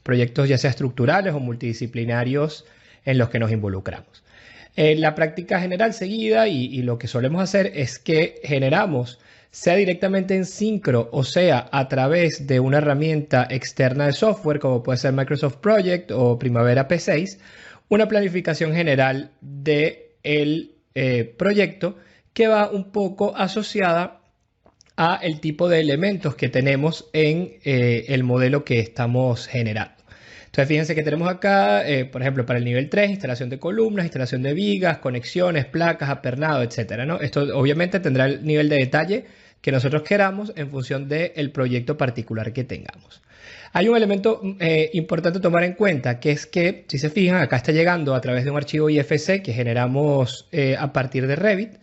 proyectos ya sea estructurales o multidisciplinarios en los que nos involucramos. La práctica general seguida y lo que solemos hacer es que generamos, sea directamente en Syncro o sea a través de una herramienta externa de software como puede ser Microsoft Project o Primavera P6, una planificación general del proyecto que va un poco asociada a el tipo de elementos que tenemos en el modelo que estamos generando. Entonces fíjense que tenemos acá, por ejemplo, para el nivel 3, instalación de columnas, instalación de vigas, conexiones, placas, apernado, etcétera, ¿no? Esto obviamente tendrá el nivel de detalle que nosotros queramos en función del proyecto particular que tengamos. Hay un elemento importante a tomar en cuenta, que es que, si se fijan, acá está llegando a través de un archivo IFC que generamos a partir de Revit,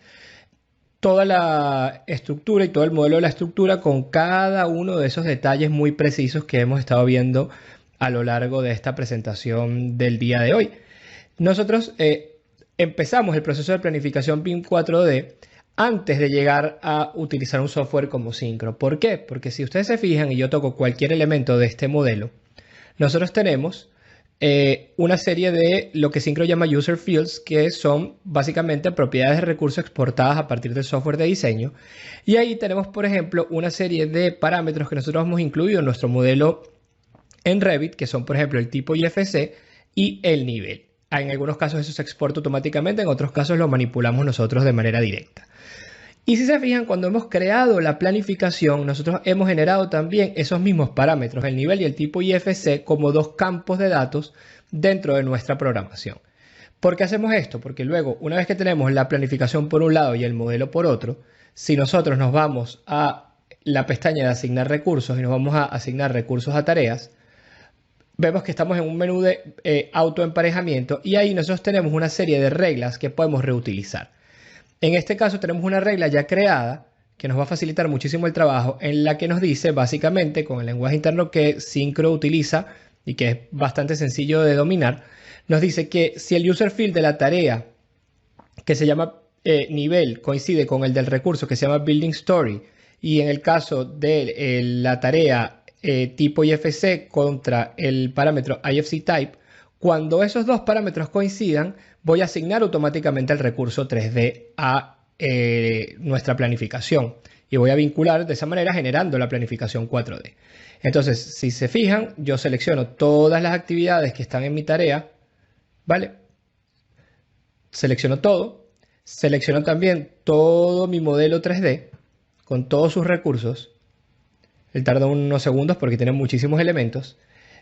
toda la estructura y todo el modelo de la estructura con cada uno de esos detalles muy precisos que hemos estado viendo a lo largo de esta presentación del día de hoy. Nosotros empezamos el proceso de planificación BIM 4D antes de llegar a utilizar un software como Syncro. ¿Por qué? Porque si ustedes se fijan y yo toco cualquier elemento de este modelo, nosotros tenemos una serie de lo que Syncro llama user fields, que son básicamente propiedades de recursos exportadas a partir del software de diseño. Y ahí tenemos, por ejemplo, una serie de parámetros que nosotros hemos incluido en nuestro modelo en Revit, que son, por ejemplo, el tipo IFC y el nivel. En algunos casos eso se exporta automáticamente, en otros casos lo manipulamos nosotros de manera directa. Y si se fijan, cuando hemos creado la planificación, nosotros hemos generado también esos mismos parámetros, el nivel y el tipo IFC, como dos campos de datos dentro de nuestra programación. ¿Por qué hacemos esto? Porque luego, una vez que tenemos la planificación por un lado y el modelo por otro, si nosotros nos vamos a la pestaña de asignar recursos y nos vamos a asignar recursos a tareas, vemos que estamos en un menú de autoemparejamiento y ahí nosotros tenemos una serie de reglas que podemos reutilizar. En este caso tenemos una regla ya creada que nos va a facilitar muchísimo el trabajo, en la que nos dice básicamente con el lenguaje interno que Syncro utiliza y que es bastante sencillo de dominar, nos dice que si el user field de la tarea que se llama nivel coincide con el del recurso que se llama building story y en el caso de la tarea tipo IFC contra el parámetro IFC type, cuando esos dos parámetros coincidan, voy a asignar automáticamente el recurso 3D a nuestra planificación y voy a vincular de esa manera generando la planificación 4D. Entonces, si se fijan, yo selecciono todas las actividades que están en mi tarea, ¿vale? Selecciono todo, selecciono también todo mi modelo 3D con todos sus recursos. Él tarda unos segundos porque tiene muchísimos elementos.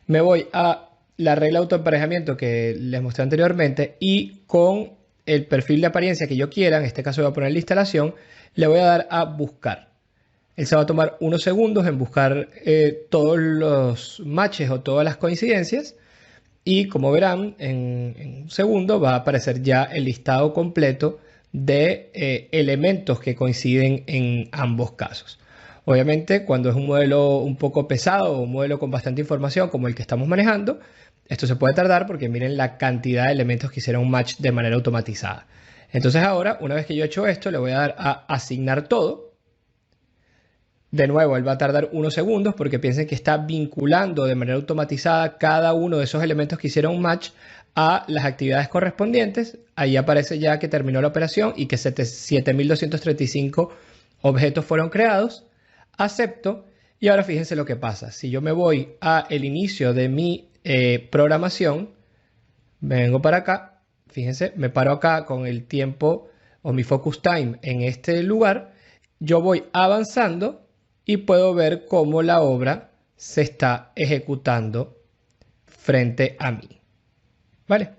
Me voy a la regla de autoemparejamiento que les mostré anteriormente y con el perfil de apariencia que yo quiera, en este caso voy a poner la instalación, le voy a dar a buscar. Él se va a tomar unos segundos en buscar todos los matches o todas las coincidencias y como verán en un segundo va a aparecer ya el listado completo de elementos que coinciden en ambos casos. Obviamente, cuando es un modelo un poco pesado o un modelo con bastante información como el que estamos manejando, esto se puede tardar porque miren la cantidad de elementos que hicieron un match de manera automatizada. Entonces ahora, una vez que yo he hecho esto, le voy a dar a asignar todo. De nuevo, él va a tardar unos segundos porque piensen que está vinculando de manera automatizada cada uno de esos elementos que hicieron un match a las actividades correspondientes. Ahí aparece ya que terminó la operación y que 7.235 objetos fueron creados. Acepto y ahora fíjense lo que pasa. Si yo me voy a el inicio de mi programación, vengo para acá fíjense, me paro acá con el tiempo o mi focus time en este lugar, yo voy avanzando y puedo ver cómo la obra se está ejecutando frente a mí. ¿Vale?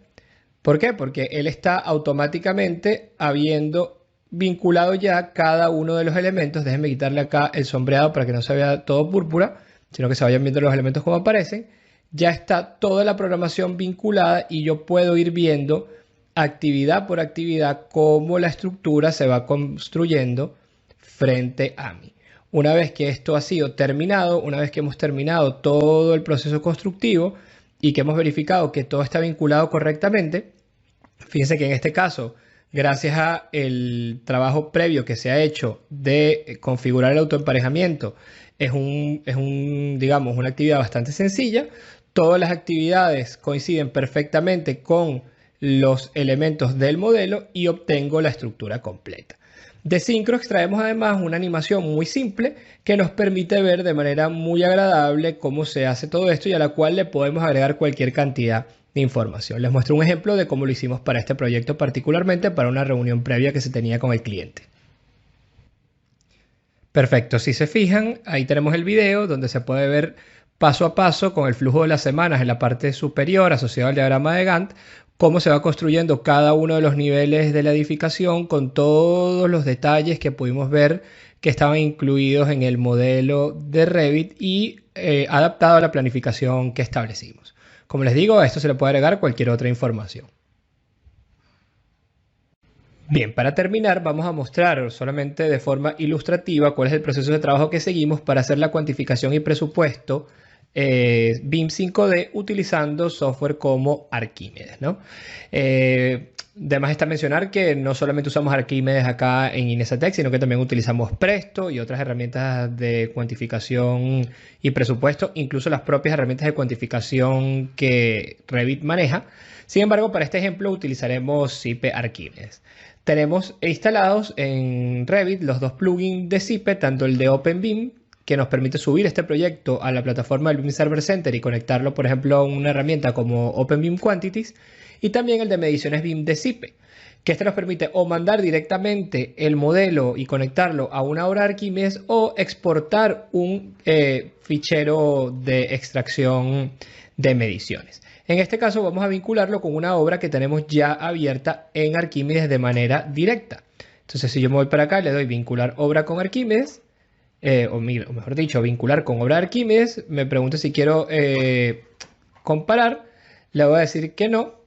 ¿Por qué? Porque él está automáticamente habiendo vinculado ya cada uno de los elementos. Déjenme quitarle acá el sombreado para que no se vea todo púrpura, sino que se vayan viendo los elementos como aparecen. Ya está toda la programación vinculada y yo puedo ir viendo actividad por actividad cómo la estructura se va construyendo frente a mí. Una vez que esto ha sido terminado, una vez que hemos terminado todo el proceso constructivo y que hemos verificado que todo está vinculado correctamente, fíjense que en este caso, gracias a el trabajo previo que se ha hecho de configurar el autoemparejamiento, digamos, una actividad bastante sencilla. Todas las actividades coinciden perfectamente con los elementos del modelo y obtengo la estructura completa. De Synchro extraemos además una animación muy simple que nos permite ver de manera muy agradable cómo se hace todo esto y a la cual le podemos agregar cualquier cantidad de información. Les muestro un ejemplo de cómo lo hicimos para este proyecto, particularmente para una reunión previa que se tenía con el cliente. Perfecto, si se fijan, ahí tenemos el video donde se puede ver paso a paso con el flujo de las semanas en la parte superior asociado al diagrama de Gantt, cómo se va construyendo cada uno de los niveles de la edificación con todos los detalles que pudimos ver que estaban incluidos en el modelo de Revit y adaptado a la planificación que establecimos. Como les digo, a esto se le puede agregar cualquier otra información. Bien, para terminar vamos a mostrar solamente de forma ilustrativa cuál es el proceso de trabajo que seguimos para hacer la cuantificación y presupuesto BIM 5D utilizando software como Arquímedes, ¿no? Además está mencionar que no solamente usamos Arquímedes acá en Inesatec, sino que también utilizamos Presto y otras herramientas de cuantificación y presupuesto, incluso las propias herramientas de cuantificación que Revit maneja. Sin embargo, para este ejemplo utilizaremos Sipe Arquímedes. Tenemos instalados en Revit los dos plugins de Sipe, tanto el de OpenBIM, que nos permite subir este proyecto a la plataforma del BIM Server Center y conectarlo, por ejemplo, a una herramienta como OpenBIM Quantities, y también el de mediciones BIM de Sipe, que este nos permite o mandar directamente el modelo y conectarlo a una obra Arquímedes o exportar un fichero de extracción de mediciones. En este caso vamos a vincularlo con una obra que tenemos ya abierta en Arquímedes de manera directa. Entonces, si yo me voy para acá, le doy vincular obra con Arquímedes, o mejor dicho, vincular con obra de Arquímedes, me pregunto si quiero comparar, le voy a decir que no.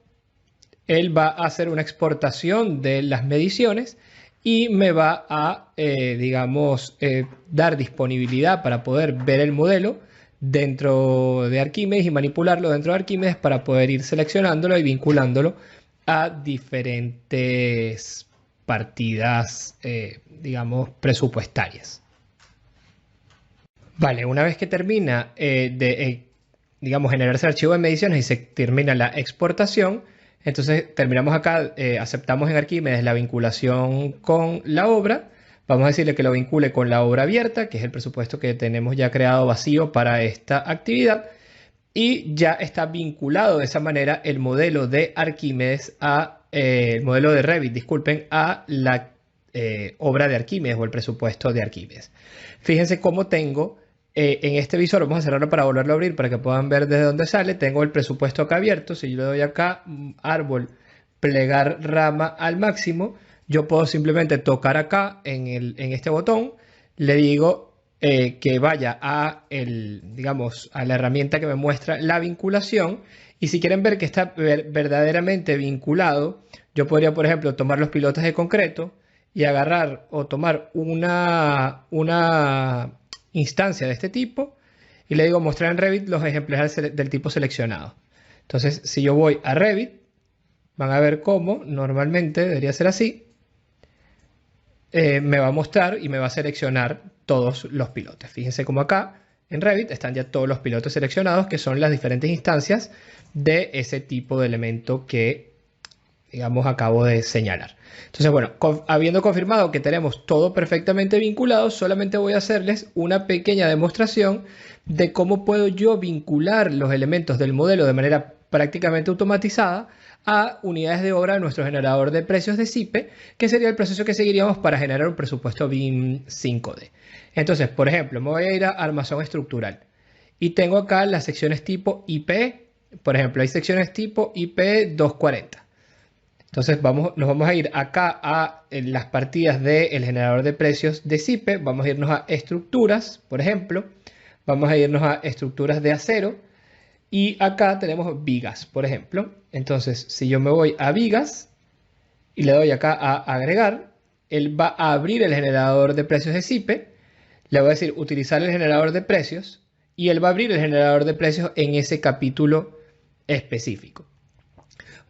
Él va a hacer una exportación de las mediciones y me va a, digamos, dar disponibilidad para poder ver el modelo dentro de Arquímedes y manipularlo dentro de Arquímedes para poder ir seleccionándolo y vinculándolo a diferentes partidas, digamos, presupuestarias. Vale, una vez que termina digamos, generarse el archivo de mediciones y se termina la exportación, entonces terminamos acá, aceptamos en Arquímedes la vinculación con la obra. Vamos a decirle que lo vincule con la obra abierta, que es el presupuesto que tenemos ya creado vacío para esta actividad. Y ya está vinculado de esa manera el modelo de Arquímedes el modelo de Revit, disculpen, a la obra de Arquímedes o el presupuesto de Arquímedes. Fíjense cómo tengo en este visor, vamos a cerrarlo para volverlo a abrir para que puedan ver desde dónde sale. Tengo el presupuesto acá abierto. Si yo le doy acá, árbol, plegar rama al máximo, yo puedo simplemente tocar acá en este botón, le digo que vaya digamos, a la herramienta que me muestra la vinculación. Y si quieren ver que está verdaderamente vinculado, yo podría, por ejemplo, tomar los pilotes de concreto y agarrar o tomar una instancia de este tipo y le digo mostrar en Revit los ejemplares del tipo seleccionado. Entonces, si yo voy a Revit, van a ver cómo normalmente debería ser así. Me va a mostrar y me va a seleccionar todos los pilotes. Fíjense cómo acá en Revit están ya todos los pilotes seleccionados, que son las diferentes instancias de ese tipo de elemento que, digamos, acabo de señalar. Entonces, bueno, habiendo confirmado que tenemos todo perfectamente vinculado, solamente voy a hacerles una pequeña demostración de cómo puedo yo vincular los elementos del modelo de manera prácticamente automatizada a unidades de obra de nuestro generador de precios de CIPE, que sería el proceso que seguiríamos para generar un presupuesto BIM 5D. Entonces, por ejemplo, me voy a ir a armazón estructural y tengo acá las secciones tipo IP. Por ejemplo, hay secciones tipo IP 240. Entonces nos vamos a ir acá a las partidas del generador de precios de CIPE. Vamos a irnos a estructuras, por ejemplo. Vamos a irnos a estructuras de acero. Y acá tenemos vigas, por ejemplo. Entonces, si yo me voy a vigas y le doy acá a agregar, él va a abrir el generador de precios de CIPE. Le voy a decir utilizar el generador de precios. Y él va a abrir el generador de precios en ese capítulo específico.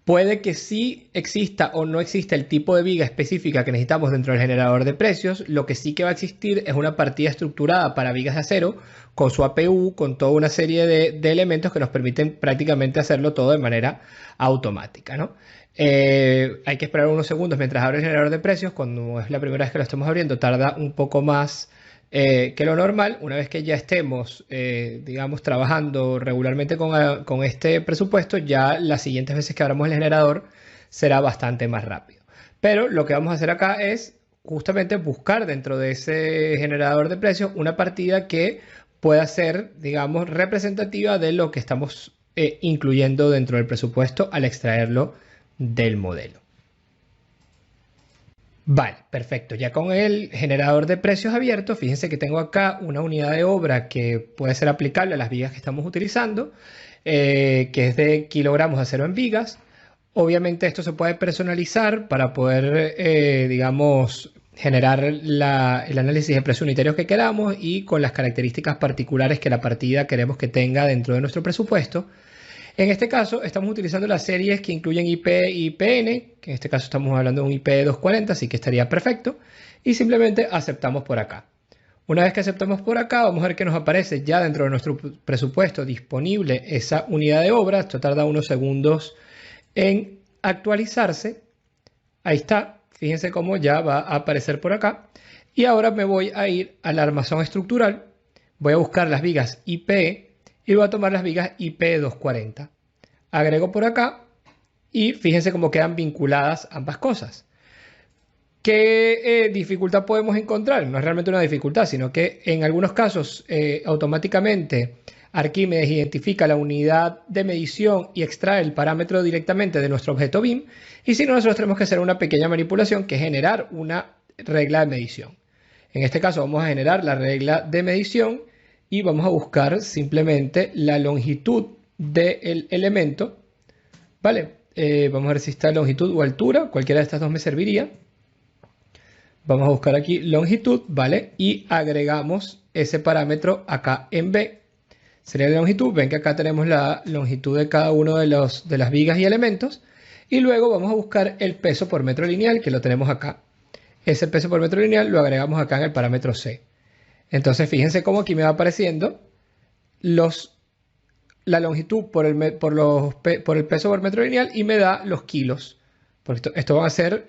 Puede que sí exista o no exista el tipo de viga específica que necesitamos dentro del generador de precios. Lo que sí que va a existir es una partida estructurada para vigas de acero con su APU, con toda una serie de elementos que nos permiten prácticamente hacerlo todo de manera automática, ¿no? Hay que esperar unos segundos mientras abre el generador de precios. Cuando es la primera vez que lo estamos abriendo, tarda un poco más que lo normal. Una vez que ya estemos, digamos, trabajando regularmente con este presupuesto, ya las siguientes veces que abramos el generador será bastante más rápido. Pero lo que vamos a hacer acá es justamente buscar dentro de ese generador de precios una partida que pueda ser, digamos, representativa de lo que estamos incluyendo dentro del presupuesto al extraerlo del modelo. Vale, perfecto. Ya con el generador de precios abierto, fíjense que tengo acá una unidad de obra que puede ser aplicable a las vigas que estamos utilizando, que es de kilogramos de acero en vigas. Obviamente esto se puede personalizar para poder, digamos, generar el análisis de precios unitarios que queramos y con las características particulares que la partida queremos que tenga dentro de nuestro presupuesto. En este caso estamos utilizando las series que incluyen IP y IPN, que en este caso estamos hablando de un IP 240, así que estaría perfecto. Y simplemente aceptamos por acá. Una vez que aceptamos por acá, vamos a ver que nos aparece ya dentro de nuestro presupuesto disponible esa unidad de obra. Esto tarda unos segundos en actualizarse. Ahí está. Fíjense cómo ya va a aparecer por acá. Y ahora me voy a ir al armazón estructural. Voy a buscar las vigas IP y voy a tomar las vigas IP 240. Agrego por acá y fíjense cómo quedan vinculadas ambas cosas. ¿Qué dificultad podemos encontrar? No es realmente una dificultad, sino que en algunos casos automáticamente Arquímedes identifica la unidad de medición y extrae el parámetro directamente de nuestro objeto BIM. Y si no, nosotros tenemos que hacer una pequeña manipulación que es generar una regla de medición. En este caso vamos a generar la regla de medición y vamos a buscar simplemente la longitud del elemento, ¿vale? Vamos a ver si está longitud o altura, cualquiera de estas dos me serviría. Vamos a buscar aquí longitud, ¿vale? Y agregamos ese parámetro acá en B. Sería la longitud. Ven que acá tenemos la longitud de cada uno de las vigas y elementos. Y luego vamos a buscar el peso por metro lineal, que lo tenemos acá. Ese peso por metro lineal lo agregamos acá en el parámetro C. Entonces fíjense cómo aquí me va apareciendo la longitud por el peso por metro lineal y me da los kilos. Porque esto van a ser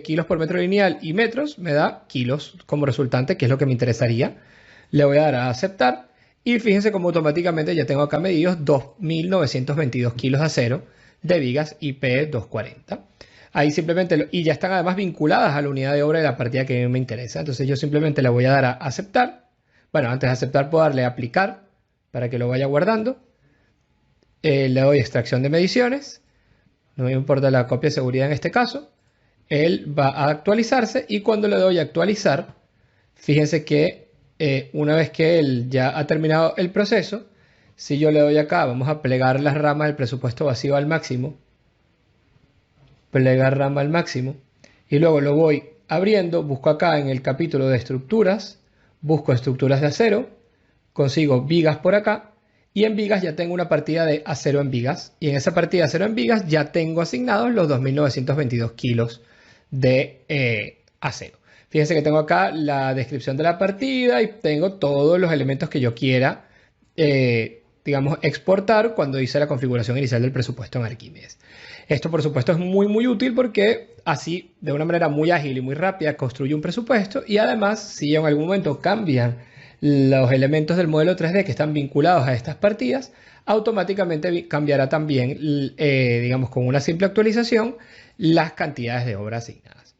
kilos por metro lineal y metros, me da kilos como resultante, que es lo que me interesaría. Le voy a dar a aceptar y fíjense cómo automáticamente ya tengo acá medidos 2.922 kilos de acero de vigas IP 240. Ahí simplemente, y ya están además vinculadas a la unidad de obra de la partida que a mí me interesa. Entonces yo simplemente le voy a dar a aceptar. Bueno, antes de aceptar puedo darle a aplicar para que lo vaya guardando. Le doy extracción de mediciones. No me importa la copia de seguridad en este caso. Él va a actualizarse y cuando le doy a actualizar, fíjense que una vez que él ya ha terminado el proceso, si yo le doy acá, vamos a plegar las ramas del presupuesto vacío al máximo. Plegar rama al máximo y luego lo voy abriendo, busco acá en el capítulo de estructuras, busco estructuras de acero, consigo vigas por acá y en vigas ya tengo una partida de acero en vigas y en esa partida de acero en vigas ya tengo asignados los 2.922 kilos de acero. Fíjense que tengo acá la descripción de la partida y tengo todos los elementos que yo quiera digamos, exportar cuando hice la configuración inicial del presupuesto en Arquímedes. Esto, por supuesto, es muy útil porque así, de una manera muy ágil y muy rápida, construye un presupuesto y además, si en algún momento cambian los elementos del modelo 3D que están vinculados a estas partidas, automáticamente cambiará también, digamos, con una simple actualización, las cantidades de obra asignadas.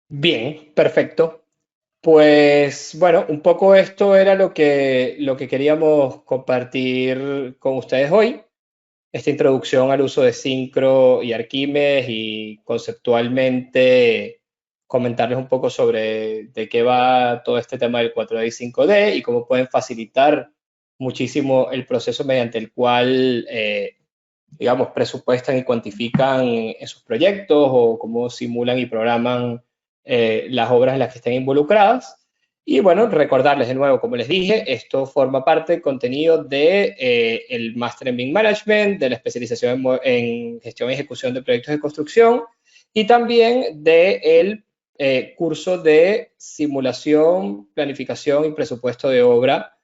Bien, perfecto. Pues bueno, un poco esto era lo que queríamos compartir con ustedes hoy. Esta introducción al uso de Syncro y Archimedes y conceptualmente comentarles un poco sobre de qué va todo este tema del 4D y 5D y cómo pueden facilitar muchísimo el proceso mediante el cual, digamos, presupuestan y cuantifican esos proyectos o cómo simulan y programan las obras en las que estén involucradas. Y bueno, recordarles de nuevo, como les dije, esto forma parte del contenido de el Máster en BIM Management, de la especialización en gestión y ejecución de proyectos de construcción y también del curso de simulación, planificación y presupuesto de obra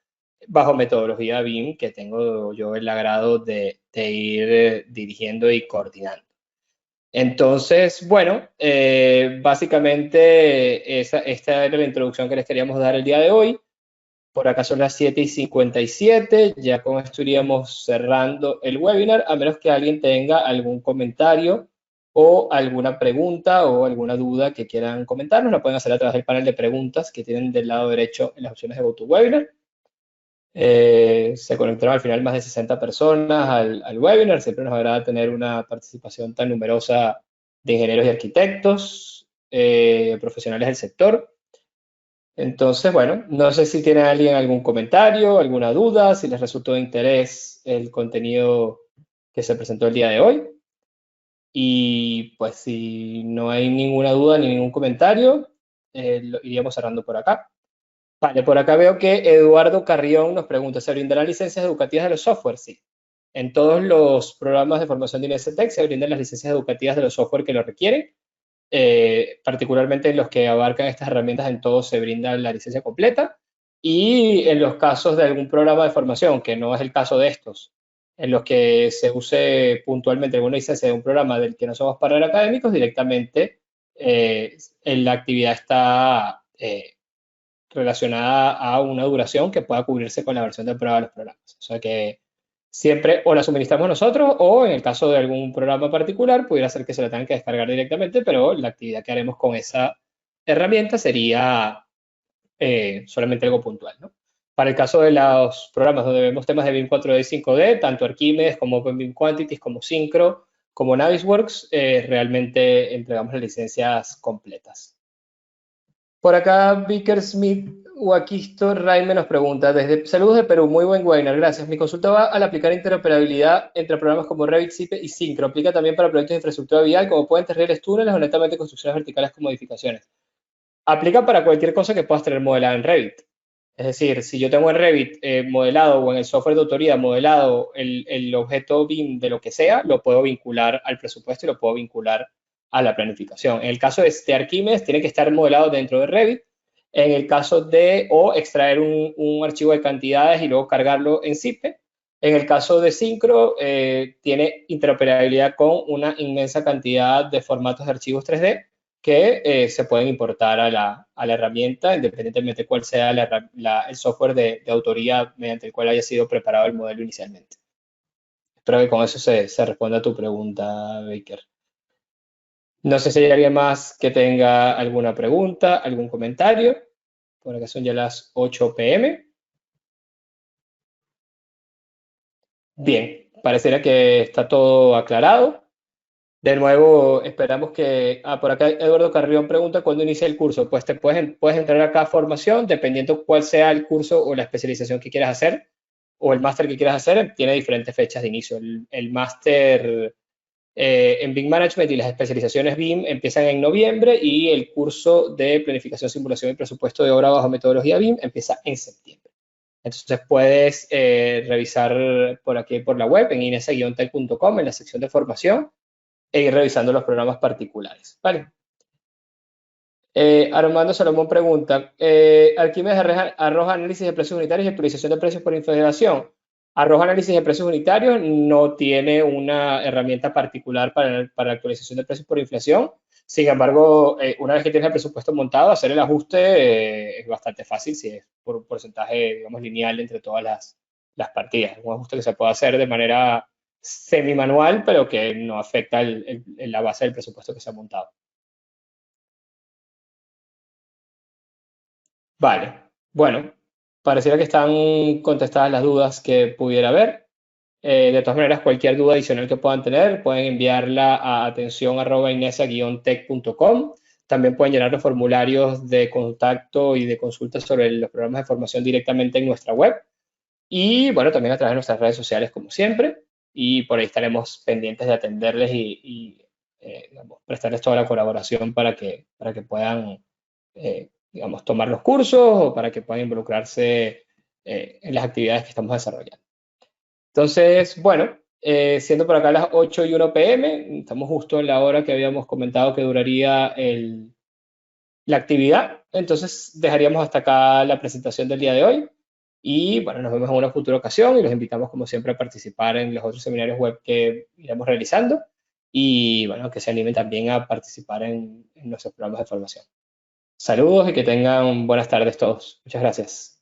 bajo metodología BIM que tengo yo el agrado de ir dirigiendo y coordinando. Entonces, bueno, básicamente esta era la introducción que les queríamos dar el día de hoy. Por acá son las 7:57, ya con esto iríamos cerrando el webinar, a menos que alguien tenga algún comentario o alguna pregunta o alguna duda que quieran comentarnos, la pueden hacer a través del panel de preguntas que tienen del lado derecho en las opciones de GoToWebinar. Se conectaron al final más de 60 personas al webinar. Siempre nos agrada tener una participación tan numerosa de ingenieros y arquitectos, profesionales del sector. Entonces, bueno, no sé si tiene alguien algún comentario, alguna duda, si les resultó de interés el contenido que se presentó el día de hoy. Y pues si no hay ninguna duda ni ningún comentario, lo iríamos cerrando por acá. Vale, por acá veo que Eduardo Carrión nos pregunta, ¿se brindarán licencias educativas de los software? Sí. En todos los programas de formación de INESETEC se brindan las licencias educativas de los software que lo requieren. Particularmente en los que abarcan estas herramientas, en todos se brinda la licencia completa. Y en los casos de algún programa de formación, que no es el caso de estos, en los que se use puntualmente alguna licencia de un programa del que no somos partners académicos, directamente la actividad está relacionada a una duración que pueda cubrirse con la versión de prueba de los programas. O sea que siempre o la suministramos nosotros o en el caso de algún programa particular pudiera ser que se la tengan que descargar directamente, pero la actividad que haremos con esa herramienta sería solamente algo puntual, ¿no? Para el caso de los programas donde vemos temas de BIM 4D y 5D, tanto Archimedes como OpenBIM Quantities, como Syncro, como Navisworks, realmente entregamos las licencias completas. Por acá, Vicker Smith Huaquisto Raime nos pregunta, saludos de Perú, muy buen webinar, gracias. Mi consulta va al aplicar interoperabilidad entre programas como Revit, Sipe y Syncro. ¿Aplica también para proyectos de infraestructura vial como puentes, rieles, túneles o netamente construcciones verticales con modificaciones? Aplica para cualquier cosa que puedas tener modelada en Revit. Es decir, si yo tengo en Revit modelado o en el software de autoría modelado el objeto BIM de lo que sea, lo puedo vincular al presupuesto y lo puedo vincular a la planificación. En el caso de Archimedes, tiene que estar modelado dentro de Revit. En el caso de, o extraer un archivo de cantidades y luego cargarlo en Zipe. En el caso de Syncro, tiene interoperabilidad con una inmensa cantidad de formatos de archivos 3D que se pueden importar a la herramienta, independientemente de cuál sea el software de autoría mediante el cual haya sido preparado el modelo inicialmente. Espero que con eso se responda a tu pregunta, Baker. No sé si hay alguien más que tenga alguna pregunta, algún comentario. Por acá son ya las 8 p.m. Bien, pareciera que está todo aclarado. De nuevo, esperamos que... por acá Eduardo Carrión pregunta, ¿cuándo inicia el curso? Pues puedes entrar acá a formación, dependiendo cuál sea el curso o la especialización que quieras hacer, o el máster que quieras hacer, tiene diferentes fechas de inicio. El máster en BIM Management y las especializaciones BIM empiezan en noviembre y el curso de planificación, simulación y presupuesto de obra bajo metodología BIM empieza en septiembre. Entonces puedes revisar por aquí por la web en inese-tel.com en la sección de formación e ir revisando los programas particulares. ¿Vale? Armando Salomón pregunta, Archimedes arroja análisis de precios unitarios y actualización de precios por inflación. Arroja análisis de precios unitarios, no tiene una herramienta particular para la actualización de precios por inflación. Sin embargo, una vez que tienes el presupuesto montado, hacer el ajuste es bastante fácil si es por un porcentaje, digamos, lineal entre todas las partidas. Un ajuste que se puede hacer de manera semi-manual, pero que no afecta la base del presupuesto que se ha montado. Vale, bueno, pareciera que están contestadas las dudas que pudiera haber. De todas maneras, cualquier duda adicional que puedan tener, pueden enviarla a atención@inesa-tech.com. También pueden llenar los formularios de contacto y de consulta sobre los programas de formación directamente en nuestra web. Y bueno, también a través de nuestras redes sociales, como siempre. Y por ahí estaremos pendientes de atenderles digamos, prestarles toda la colaboración para que puedan, digamos, tomar los cursos o para que puedan involucrarse en las actividades que estamos desarrollando. Entonces, bueno, siendo por acá las 8:01 p.m., estamos justo en la hora que habíamos comentado que duraría la actividad. Entonces, dejaríamos hasta acá la presentación del día de hoy. Y bueno, nos vemos en una futura ocasión y los invitamos, como siempre, a participar en los otros seminarios web que iremos realizando. Y bueno, que se animen también a participar en nuestros programas de formación. Saludos y que tengan buenas tardes todos. Muchas gracias.